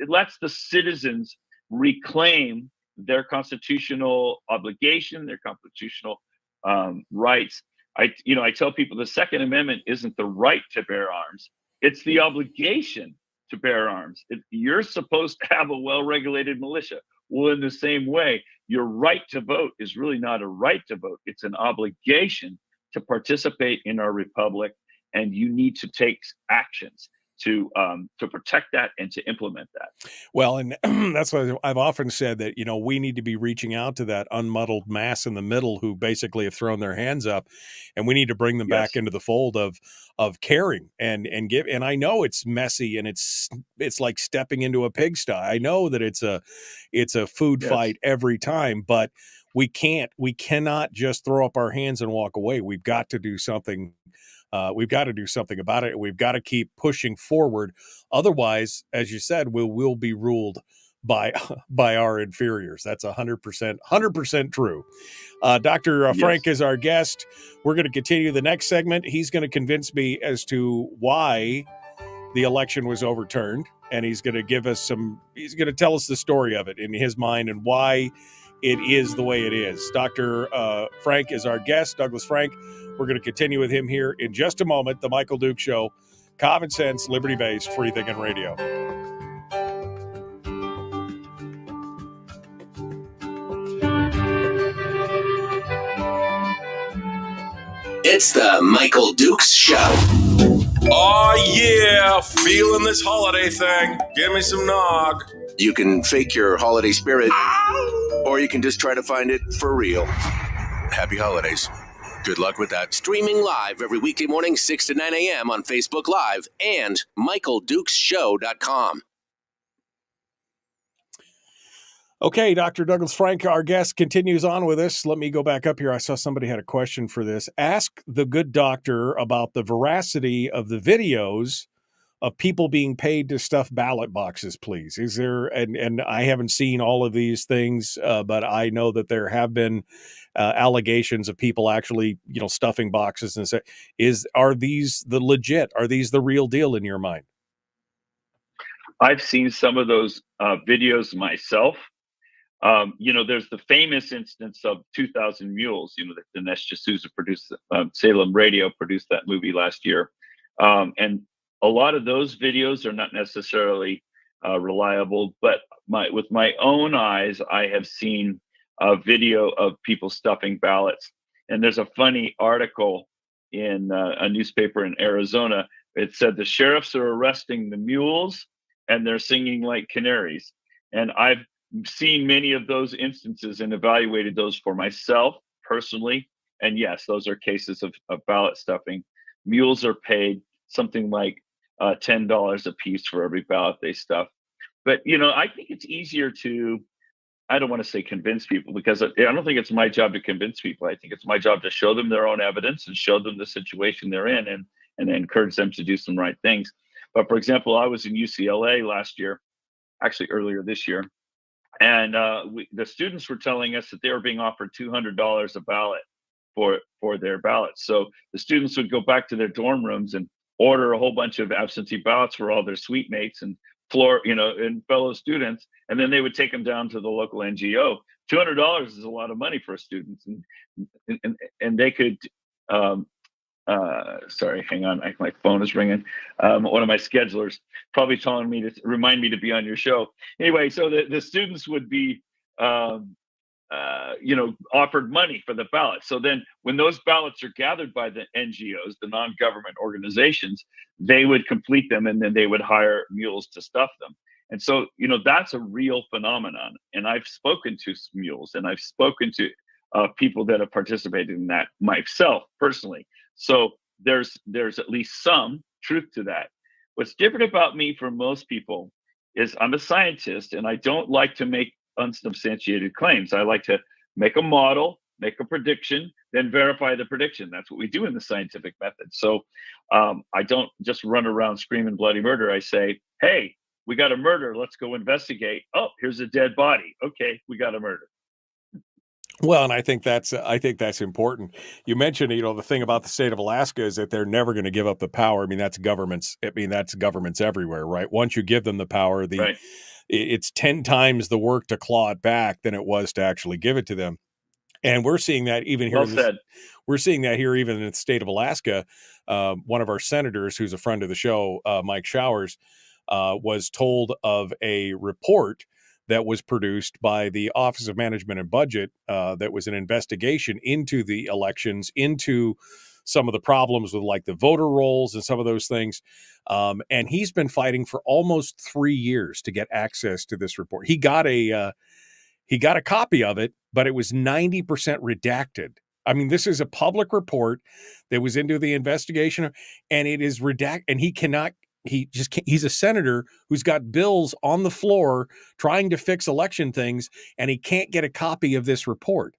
lets the citizens reclaim their constitutional obligation, their constitutional rights. I tell people the Second Amendment isn't the right to bear arms. It's the obligation to bear arms. You're supposed to have a well-regulated militia. Well, in the same way, your right to vote is really not a right to vote. It's an obligation to participate in our republic, and you need to take actions to protect that and to implement that. Well, and that's why I've often said that, we need to be reaching out to that unmuddled mass in the middle who basically have thrown their hands up, and we need to bring them back into the fold of caring and give. And I know it's messy and it's like stepping into a pigsty. I know that it's a food fight every time, but we cannot just throw up our hands and walk away. We've got to do something. We've got to do something about it. We've got to keep pushing forward. Otherwise, as you said, we'll be ruled by our inferiors. That's 100% true. Dr. Frank is our guest. We're going to continue the next segment. He's going to convince me as to why the election was overturned, and he's going to tell us the story of it in his mind and why it is the way it is. Dr. Frank is our guest, Douglas Frank. We're going to continue with him here in just a moment. The Michael Duke Show, common sense, liberty-based, free thinking radio. It's the Michael Dukes Show. Oh, yeah. Feeling this holiday thing. Give me some nog. You can fake your holiday spirit, or you can just try to find it for real. Happy holidays. Good luck with that. Streaming live every weekday morning, 6 to 9 a.m. on Facebook Live and MichaelDukesShow.com. Okay, Dr. Douglas Frank, our guest, continues on with us. Let me go back up here. I saw somebody had a question for this. Ask the good doctor about the veracity of the videos of people being paid to stuff ballot boxes, please. Is there, and I haven't seen all of these things, but I know that there have been allegations of people actually, stuffing boxes and say, are these the legit? Are these the real deal in your mind? I've seen some of those videos myself. There's the famous instance of 2,000 Mules, that Dinesh D'Souza produced, Salem Radio produced that movie last year. And a lot of those videos are not necessarily reliable, but with my own eyes, I have seen a video of people stuffing ballots. And there's a funny article in a newspaper in Arizona. It said the sheriffs are arresting the mules and they're singing like canaries. And I've seen many of those instances and evaluated those for myself personally. And yes, those are cases of ballot stuffing. Mules are paid something like $10 a piece for every ballot they stuff. But, I think it's easier to, I don't want to say convince people, because I don't think it's my job to convince people. I think it's my job to show them their own evidence and show them the situation they're in and encourage them to do some right things. But for example, I was in UCLA last year, actually earlier this year, and the students were telling us that they were being offered $200 a ballot for their ballots. So the students would go back to their dorm rooms and order a whole bunch of absentee ballots for all their suite mates and and fellow students, and then they would take them down to the local NGO. $200 is a lot of money for students, and they could. Sorry, hang on. My phone is ringing. One of my schedulers probably telling me to remind me to be on your show. Anyway, so the students would be, offered money for the ballot. So then when those ballots are gathered by the NGOs, the non-government organizations, they would complete them and then they would hire mules to stuff them. And so, that's a real phenomenon. And I've spoken to mules and I've spoken to people that have participated in that myself personally. So there's at least some truth to that. What's different about me from most people is I'm a scientist and I don't like to make unsubstantiated claims. I like to make a model, make a prediction, then verify the prediction. That's what we do in the scientific method. So I don't just run around screaming bloody murder. I say, hey, we got a murder. Let's go investigate. Oh, here's a dead body. Okay, we got a murder. Well, and I think that's important. You mentioned, the thing about the state of Alaska is that they're never going to give up the power. I mean, that's governments everywhere, right? Once you give them the power, Right. It's 10 times the work to claw it back than it was to actually give it to them. And we're seeing that even here. We're seeing that here, even in the state of Alaska. One of our senators, who's a friend of the show, Mike Showers, was told of a report that was produced by the Office of Management and Budget that was an investigation into the elections, into some of the problems with like the voter rolls and some of those things. And he's been fighting for almost 3 years to get access to this report. He got a copy of it, but it was 90% redacted. I mean, this is a public report that was into the investigation, and it is redacted, and he's a senator who's got bills on the floor trying to fix election things, and he can't get a copy of this report.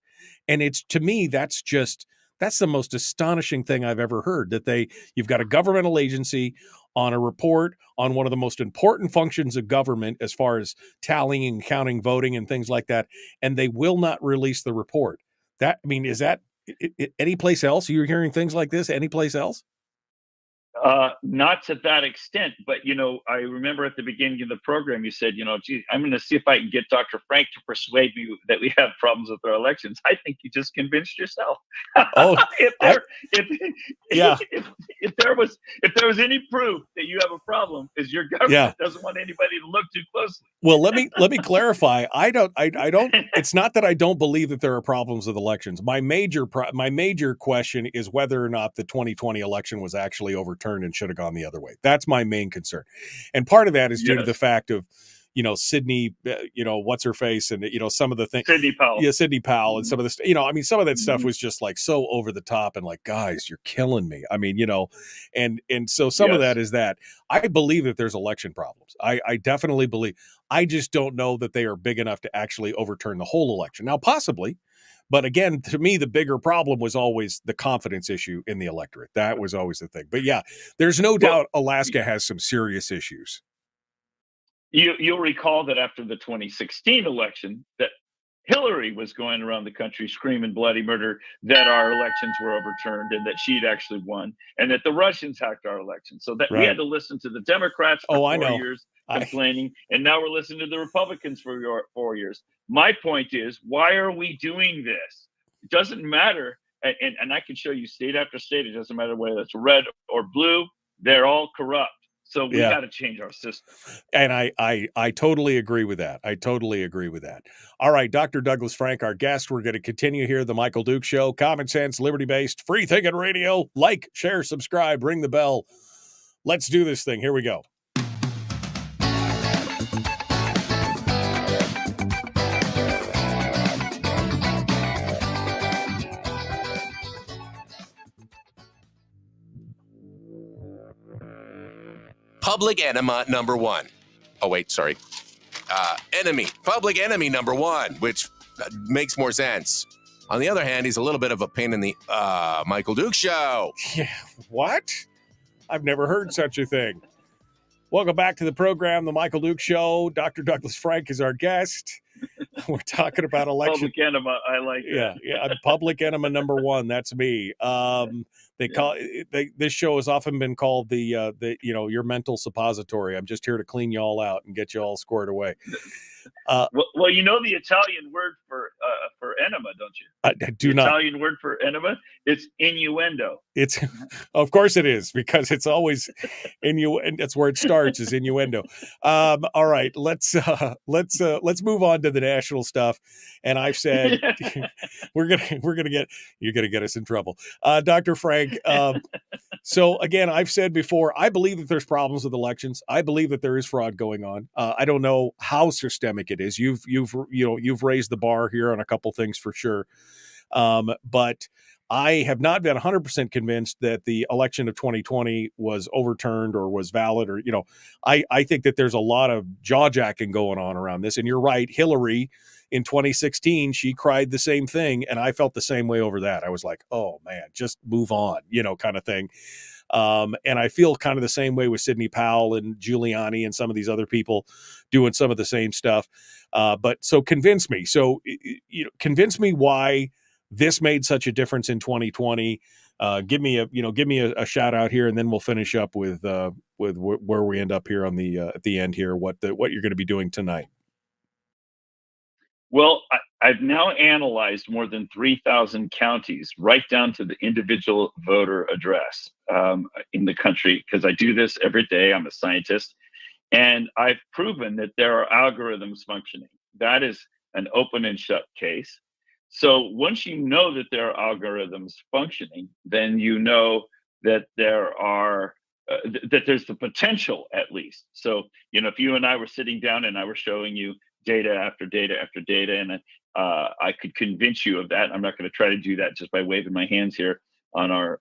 And to me, that's the most astonishing thing I've ever heard, that you've got a governmental agency on a report on one of the most important functions of government as far as tallying and counting voting and things like that, and they will not release the report. Is that any place else? You're hearing things like this any place else? Not to that extent, but I remember at the beginning of the program you said, gee, I'm going to see if I can get Dr. Frank to persuade me that we have problems with our elections. I think you just convinced yourself. Oh, if there was any proof that you have a problem, is your government doesn't want anybody to look too closely. Well, let me clarify. I don't. It's not that I don't believe that there are problems with elections. My major question is whether or not the 2020 election was actually overturned and should have gone the other way. That's my main concern. And part of that is due to the fact of, Sydney, what's her face, and some of the things. Sidney Powell. Yeah, Sidney Powell, and some of this. Some of that stuff was just like so over the top, and like, guys, you're killing me. And so some of that is that I believe that there's election problems. I definitely believe. I just don't know that they are big enough to actually overturn the whole election. Now, possibly. But again, to me, the bigger problem was always the confidence issue in the electorate. That was always the thing. But yeah, there's no doubt Alaska has some serious issues. You'll recall that after the 2016 election, that Hillary was going around the country screaming bloody murder that our elections were overturned and that she'd actually won, and that the Russians hacked our elections. So that we had to listen to the Democrats for 4 years complaining, and now we're listening to the Republicans for 4 years. My point is, why are we doing this? It doesn't matter, and I can show you state after state. It doesn't matter whether it's red or blue; they're all corrupt. So we got to change our system. And I totally agree with that. I totally agree with that. All right, Dr. Douglas Frank, our guest. We're going to continue here, The Michael Duke Show. Common sense, liberty-based, free-thinking radio. Like, share, subscribe, ring the bell. Let's do this thing. Here we go. Public enema number one. Oh, wait, sorry. Public enemy number one, which makes more sense. On the other hand, he's a little bit of a pain in the Michael Duke Show. Yeah, what? I've never heard such a thing. Welcome back to the program, The Michael Duke Show. Dr. Douglas Frank is our guest. We're talking about election. Public enema, I like that. Yeah, public enema number one. That's me. This show has often been called the your mental suppository. I'm just here to clean you all out and get you all squared away. Well, you know the Italian word for enema, don't you? I do not. Italian word for enema, it's innuendo. It's, of course it is, because it's always and that's where it starts, is innuendo. All right, let's move on to the national stuff. And I've said you're gonna get us in trouble, Dr. Frank. So again, I've said before, I believe that there's problems with elections. I believe that there is fraud going on. I don't know how systemic it is. You've raised the bar here on a couple things for sure. But I have not been 100% convinced that the election of 2020 was overturned or was valid, or, I think that there's a lot of jaw-jacking going on around this. And you're right, Hillary in 2016, she cried the same thing. And I felt the same way over that. I was like, oh man, just move on, kind of thing. And I feel kind of the same way with Sidney Powell and Giuliani and some of these other people doing some of the same stuff. But so convince me. So, convince me why this made such a difference in 2020. Give me a shout out here, and then we'll finish up with where we end up here on at the end here. What you're going to be doing tonight. Well, I've now analyzed more than 3,000 counties, right down to the individual voter address in the country, because I do this every day. I'm a scientist, and I've proven that there are algorithms functioning. That is an open and shut case. So once you know that there are algorithms functioning, then you know that there are that there's the potential, at least. So, if you and I were sitting down and I were showing you data after data after data, and I could convince you of that. I'm not going to try to do that just by waving my hands here on our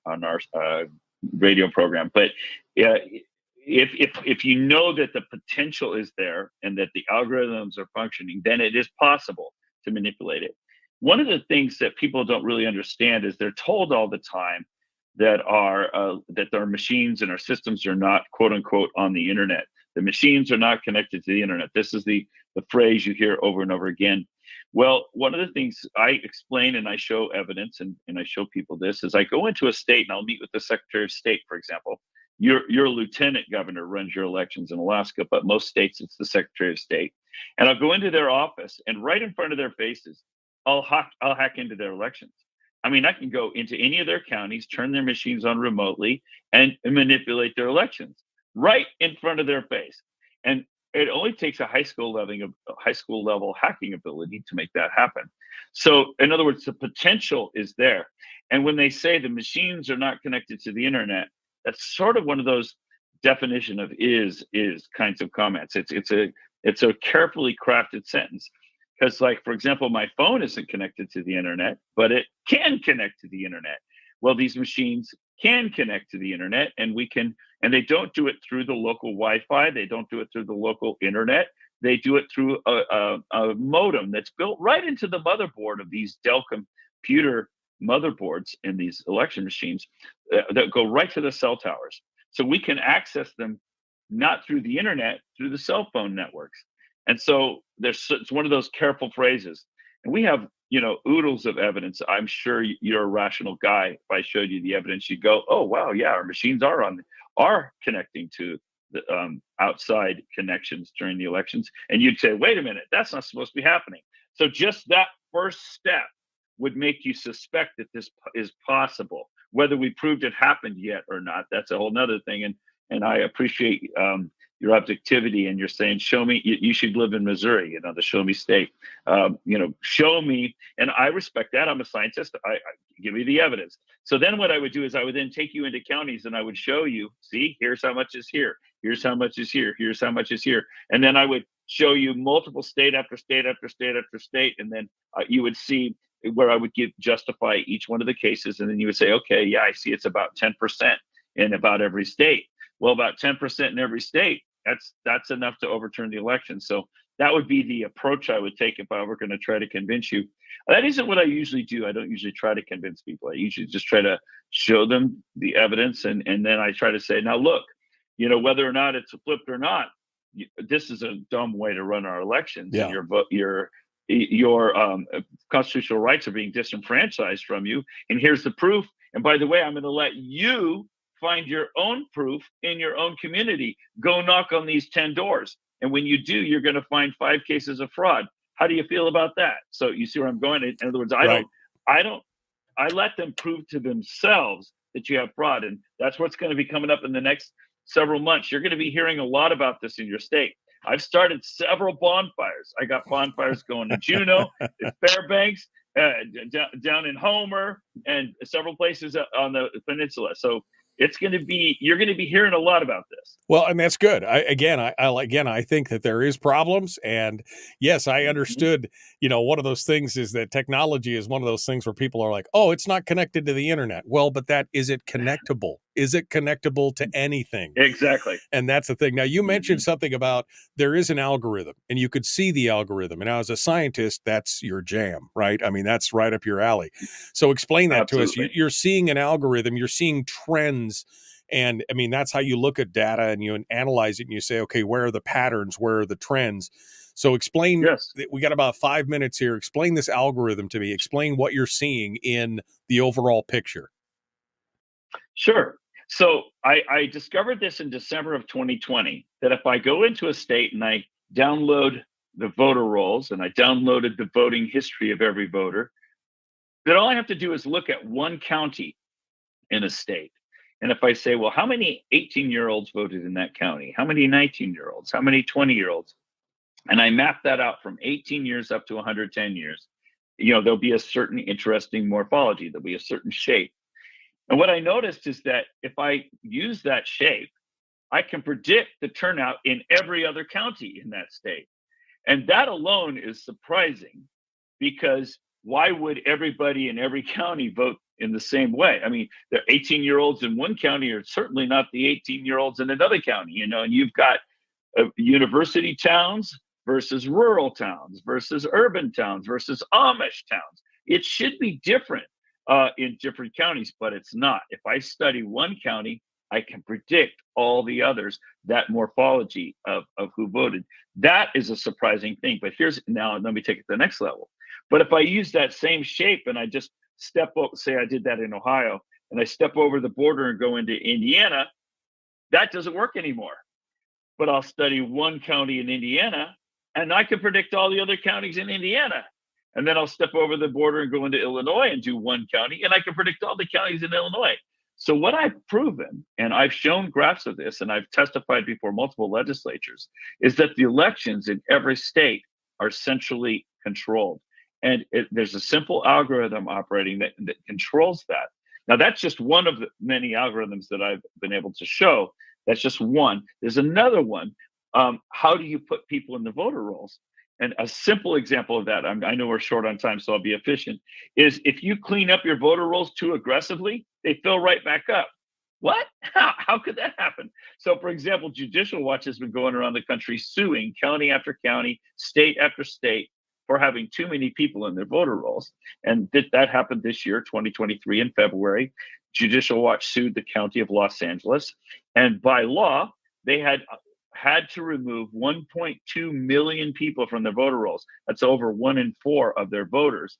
radio program. But if you know that the potential is there and that the algorithms are functioning, then it is possible to manipulate it. One of the things that people don't really understand is they're told all the time that our machines and our systems are not, quote unquote, on the internet. The machines are not connected to the internet. This is the phrase you hear over and over again. Well, one of the things I explain and I show evidence and I show people this is I go into a state and I'll meet with the Secretary of State, for example. Your lieutenant governor runs your elections in Alaska, but most states it's the Secretary of State. And I'll go into their office and right in front of their faces, I'll hack into their elections. I mean, I can go into any of their counties, turn their machines on remotely, and manipulate their elections right in front of their face. And it only takes a high school level hacking ability to make that happen. So, in other words, the potential is there. And when they say the machines are not connected to the internet, that's sort of one of those definition of is kinds of comments. It's a It's a carefully crafted sentence. Because, like, for example, my phone isn't connected to the internet, but it can connect to the internet. Well, these machines can connect to the internet, and and they don't do it through the local Wi-Fi. They don't do it through the local internet. They do it through a modem that's built right into the motherboard of these Dell computer motherboards in these election machines that go right to the cell towers. So we can access them not through the internet, through the cell phone networks. And so it's one of those careful phrases. And we have, oodles of evidence. I'm sure you're a rational guy. If I showed you the evidence, you'd go, oh, wow, yeah, our machines are connecting to the outside connections during the elections. And you'd say, wait a minute, that's not supposed to be happening. So just that first step would make you suspect that this is possible. Whether we proved it happened yet or not, that's a whole nother thing. And I appreciate your objectivity, and you're saying, show me, you should live in Missouri, the show me state, show me. And I respect that. I'm a scientist. I give me the evidence. So then what I would do is I would then take you into counties and I would show you, see, here's how much is here. Here's how much is here. Here's how much is here. And then I would show you multiple state after state after state after state. And then you would see where I would justify each one of the cases. And then you would say, okay, yeah, I see it's about 10% in about every state. Well, about 10% in every state, that's enough to overturn the election. So that would be the approach I would take if I were going to try to convince you. That isn't what I usually do. I don't usually try to convince people. I usually just try to show them the evidence. And then I try to say, now look, whether or not it's flipped or not, this is a dumb way to run our elections. Yeah. And your constitutional rights are being disenfranchised from you. And here's the proof. And by the way, I'm going to let you find your own proof in your own community. Go knock on these 10 doors. And when you do, you're going to find 5 cases of fraud. How do you feel about that? So you see where I'm going? In other words, I let them prove to themselves that you have fraud. And that's what's going to be coming up in the next several months. You're going to be hearing a lot about this in your state. I've started several bonfires. I got bonfires going to Juneau, Fairbanks, down in Homer, and several places on the peninsula. So you're going to be hearing a lot about this. Well, and that's good. I think that there is problems, and yes, I understood, one of those things is that technology is one of those things where people are like, oh, it's not connected to the internet. Well, but is it connectable? Is it connectable to anything? Exactly. And that's the thing. Now, you mentioned something about there is an algorithm, and you could see the algorithm. And now, as a scientist, that's your jam, right? I mean, that's right up your alley. So explain that to us. You're seeing an algorithm. You're seeing trends. And I mean, that's how you look at data and you analyze it and you say, okay, where are the patterns? Where are the trends? So explain, yes. We got about 5 minutes here. Explain this algorithm to me. Explain what you're seeing in the overall picture. Sure. So I discovered this in December of 2020, that if I go into a state and I download the voter rolls and I downloaded the voting history of every voter, that all I have to do is look at one county in a state. And if I say, well, how many 18-year-olds voted in that county? How many 19-year-olds? How many 20-year-olds? And I map that out from 18 years up to 110 years. There'll be a certain interesting morphology. There'll be a certain shape. And what I noticed is that if I use that shape, I can predict the turnout in every other county in that state. And that alone is surprising, because why would everybody in every county vote in the same way? I mean, the 18-year-olds in one county are certainly not the 18-year-olds in another county, and you've got university towns versus rural towns versus urban towns versus Amish towns. It should be different in different counties, but it's not. If I study one county, I can predict all the others, that morphology of who voted. That is a surprising thing. But now let me take it to the next level. But if I use that same shape and I just step up, say I did that in Ohio, and I step over the border and go into Indiana, that doesn't work anymore. But I'll study one county in Indiana, and I can predict all the other counties in Indiana. And then I'll step over the border and go into Illinois and do one county, and I can predict all the counties in Illinois. So what I've proven, and I've shown graphs of this, and I've testified before multiple legislatures, is that the elections in every state are centrally controlled. And there's a simple algorithm operating that controls that. Now, that's just one of the many algorithms that I've been able to show. That's just one. There's another one How do you put people in the voter rolls? And a simple example of that, I know we're short on time, so I'll be efficient, is if you clean up your voter rolls too aggressively, they fill right back up. What? How could that happen? So, for example, Judicial Watch has been going around the country suing county after county, state after state, for having too many people in their voter rolls. And that happened this year, 2023, in February. Judicial Watch sued the county of Los Angeles. And by law, they had to remove 1.2 million people from their voter rolls. That's over 1 in 4 of their voters.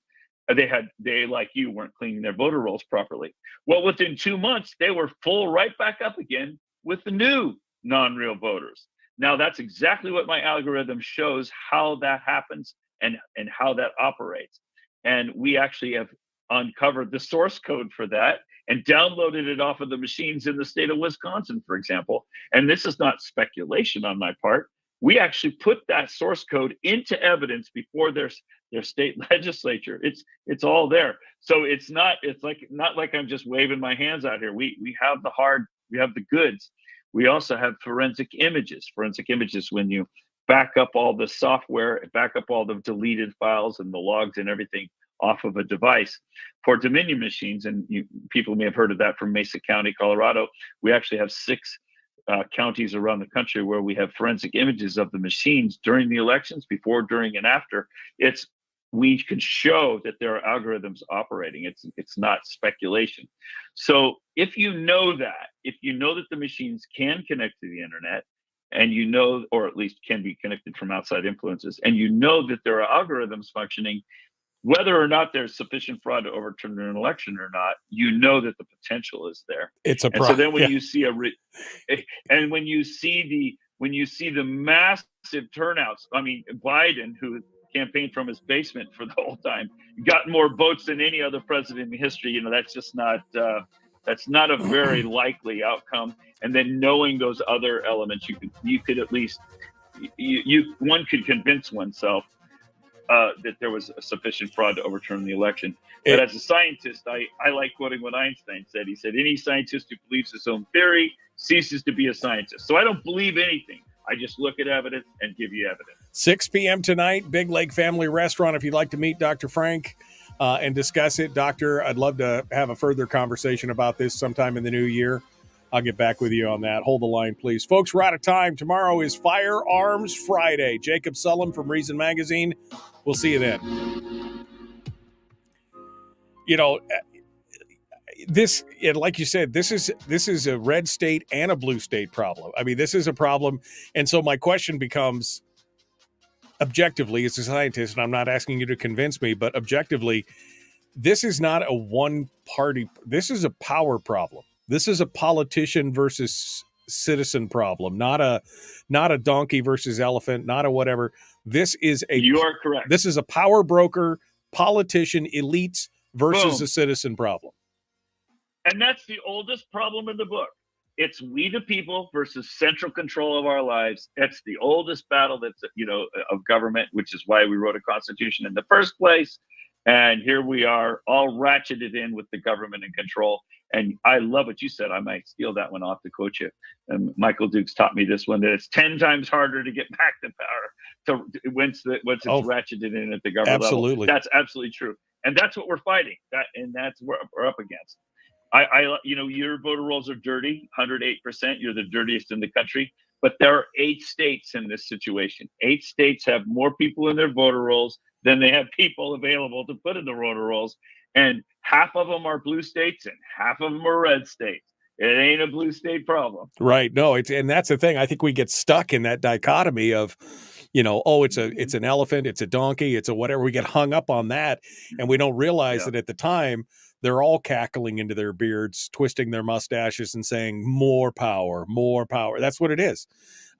They, like you, weren't cleaning their voter rolls properly. Well, within 2 months, they were full right back up again with the new non-real voters. Now, that's exactly what my algorithm shows, how that happens and how that operates. And we actually have uncovered the source code for that and downloaded it off of the machines in the state of Wisconsin, for example. And this is not speculation on my part. We actually put that source code into evidence before their state legislature. It's all there. So it's not like I'm just waving my hands out here. We have the goods. We also have forensic images. Forensic images, when you back up all the software, back up all the deleted files and the logs and everything off of a device. For Dominion machines, and people may have heard of that from Mesa County, Colorado, we actually have 6 counties around the country where we have forensic images of the machines during the elections, before, during, and after. We can show that there are algorithms operating. It's not speculation. So if you know that the machines can connect to the internet, and or at least can be connected from outside influences, and that there are algorithms functioning, whether or not there's sufficient fraud to overturn an election or not, that the potential is there. It's a problem. So then when you see when you see the massive turnouts, I mean, Biden, who campaigned from his basement for the whole time, got more votes than any other president in history. That's just not that's not a very likely outcome. And then knowing those other elements, you could at least one could convince oneself that there was a sufficient fraud to overturn the election. But as a scientist, I like quoting what Einstein said. He said, any scientist who believes his own theory ceases to be a scientist. So I don't believe anything. I just look at evidence and give you evidence. 6 p.m. tonight, Big Lake Family Restaurant. If you'd like to meet Dr. Frank and discuss it, Doctor, I'd love to have a further conversation about this sometime in the new year. I'll get back with you on that. Hold the line, please. Folks, we're out of time. Tomorrow is Firearms Friday. Jacob Sullum from Reason Magazine. We'll see you then. This, like you said, this is a red state and a blue state problem. I mean, this is a problem. And so my question becomes, objectively, as a scientist, and I'm not asking you to convince me, but objectively, this is not a one-party. This is a power problem. This is a politician versus citizen problem, not a donkey versus elephant, not a whatever. You are correct. This is a power broker, politician, elites versus a citizen problem. And that's the oldest problem in the book. It's we the people versus central control of our lives. It's the oldest battle of government, which is why we wrote a constitution in the first place. And here we are, all ratcheted in with the government and control. And I love what you said. I might steal that one off to quote you. And Michael Dukes taught me this one, that it's 10 times harder to get back to power once it's ratcheted in at the government level. That's absolutely true. And that's what we're fighting. That's what we're up against. Your voter rolls are dirty, 108%. You're the dirtiest in the country. But there are 8 states in this situation. 8 states have more people in their voter rolls than they have people available to put in the voter rolls. And half of them are blue states and half of them are red states. It ain't a blue state problem. Right. No, and that's the thing. I think we get stuck in that dichotomy of, it's an elephant, it's a donkey, it's a whatever. We get hung up on that, and we don't realize that at the time they're all cackling into their beards, twisting their mustaches and saying more power, more power. That's what it is.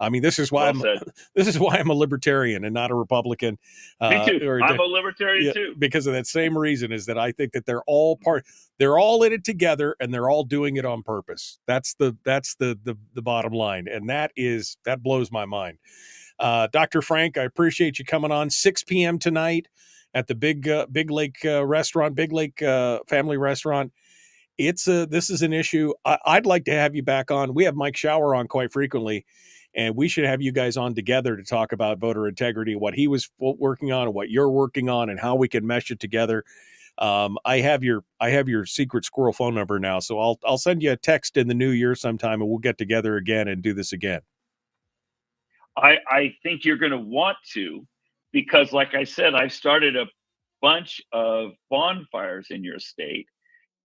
I mean, this is why I'm a libertarian and not a Republican. Me too. I'm a libertarian too. Because of that same reason, is that I think that they're all in it together and they're all doing it on purpose. That's the bottom line. And that blows my mind. Dr. Frank, I appreciate you coming on. 6 p.m. tonight at the Big Lake restaurant, Big Lake Family Restaurant. This is an issue. I'd like to have you back on. We have Mike Shower on quite frequently. And we should have you guys on together to talk about voter integrity, what he was working on and what you're working on, and how we can mesh it together. I have your secret squirrel phone number now, so I'll send you a text in the new year sometime, and we'll get together again and do this again. I think you're going to want to, because like I said, I've started a bunch of bonfires in your state,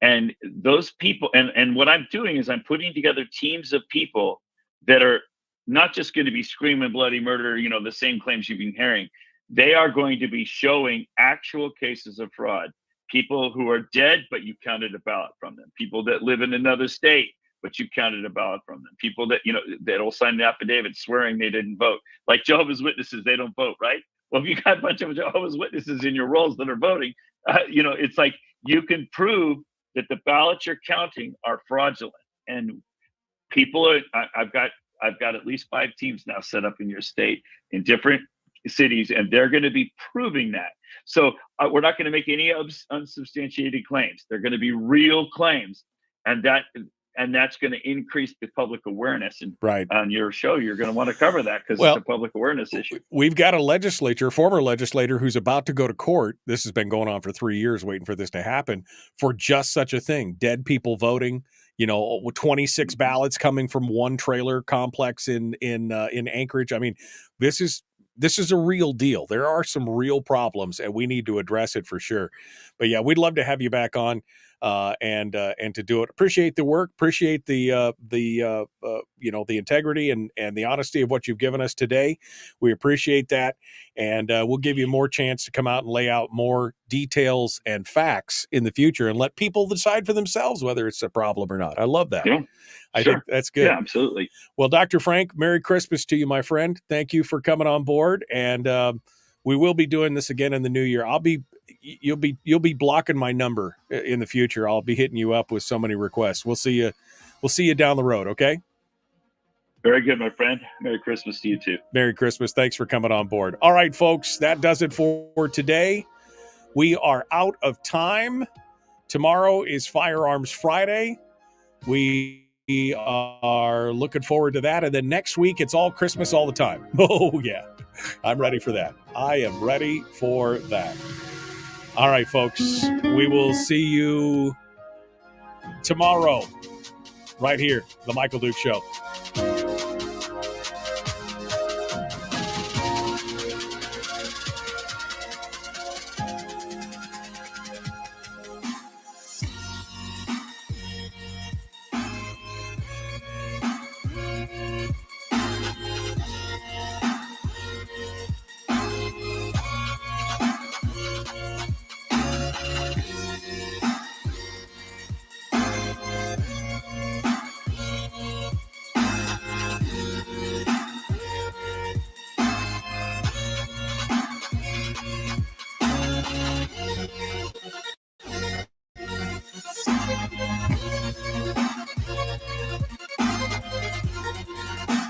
and those people, and what I'm doing is I'm putting together teams of people that are not just going to be screaming bloody murder, the same claims you've been hearing. They are going to be showing actual cases of fraud. People who are dead, but you counted a ballot from them. People that live in another state, but you counted a ballot from them. People that, that'll sign an affidavit swearing they didn't vote. Like Jehovah's Witnesses, they don't vote, right? Well, if you got a bunch of Jehovah's Witnesses in your rolls that are voting, it's like you can prove that the ballots you're counting are fraudulent. And people are, I've got at least 5 teams now set up in your state in different cities, and they're going to be proving that. So we're not going to make any unsubstantiated claims. They're going to be real claims, and that's going to increase the public awareness. And right on your show, you're going to want to cover that because it's a public awareness issue. We've got a former legislator who's about to go to court. This has been going on for 3 years, waiting for this to happen, for just such a thing. Dead people voting. 26 ballots coming from one trailer complex in Anchorage. I mean, this is a real deal. There are some real problems, and we need to address it for sure. But yeah, we'd love to have you back on and to do it. Appreciate the work. Appreciate the integrity and the honesty of what you've given us today. We appreciate that, and we'll give you more chance to come out and lay out more details and facts in the future, and let people decide for themselves whether it's a problem or not. I love that. Yeah. I think that's good. Yeah, absolutely. Well, Dr. Frank, Merry Christmas to you, my friend. Thank you for coming on board, and we will be doing this again in the new year. You'll be blocking my number in the future. I'll be hitting you up with so many requests. We'll see you down the road. Okay. Very good, my friend. Merry Christmas to you too. Merry Christmas. Thanks for coming on board. All right, folks, that does it for today. We are out of time. Tomorrow is Firearms Friday. We are looking forward to that. And then next week, it's all Christmas all the time. Oh, yeah. I'm ready for that. I am ready for that. All right, folks. We will see you tomorrow right here, The Michael Duke Show.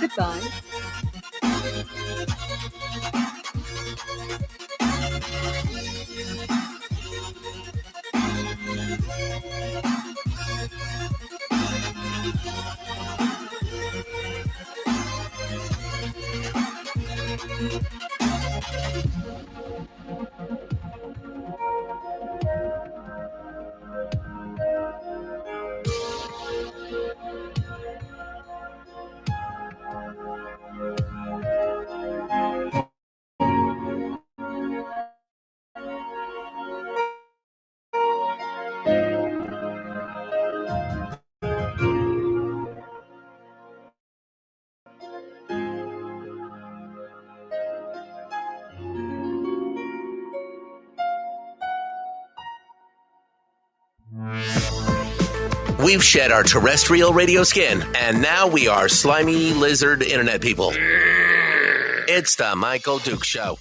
Goodbye. We've shed our terrestrial radio skin, and now we are slimy lizard internet people. It's the Michael Duke Show.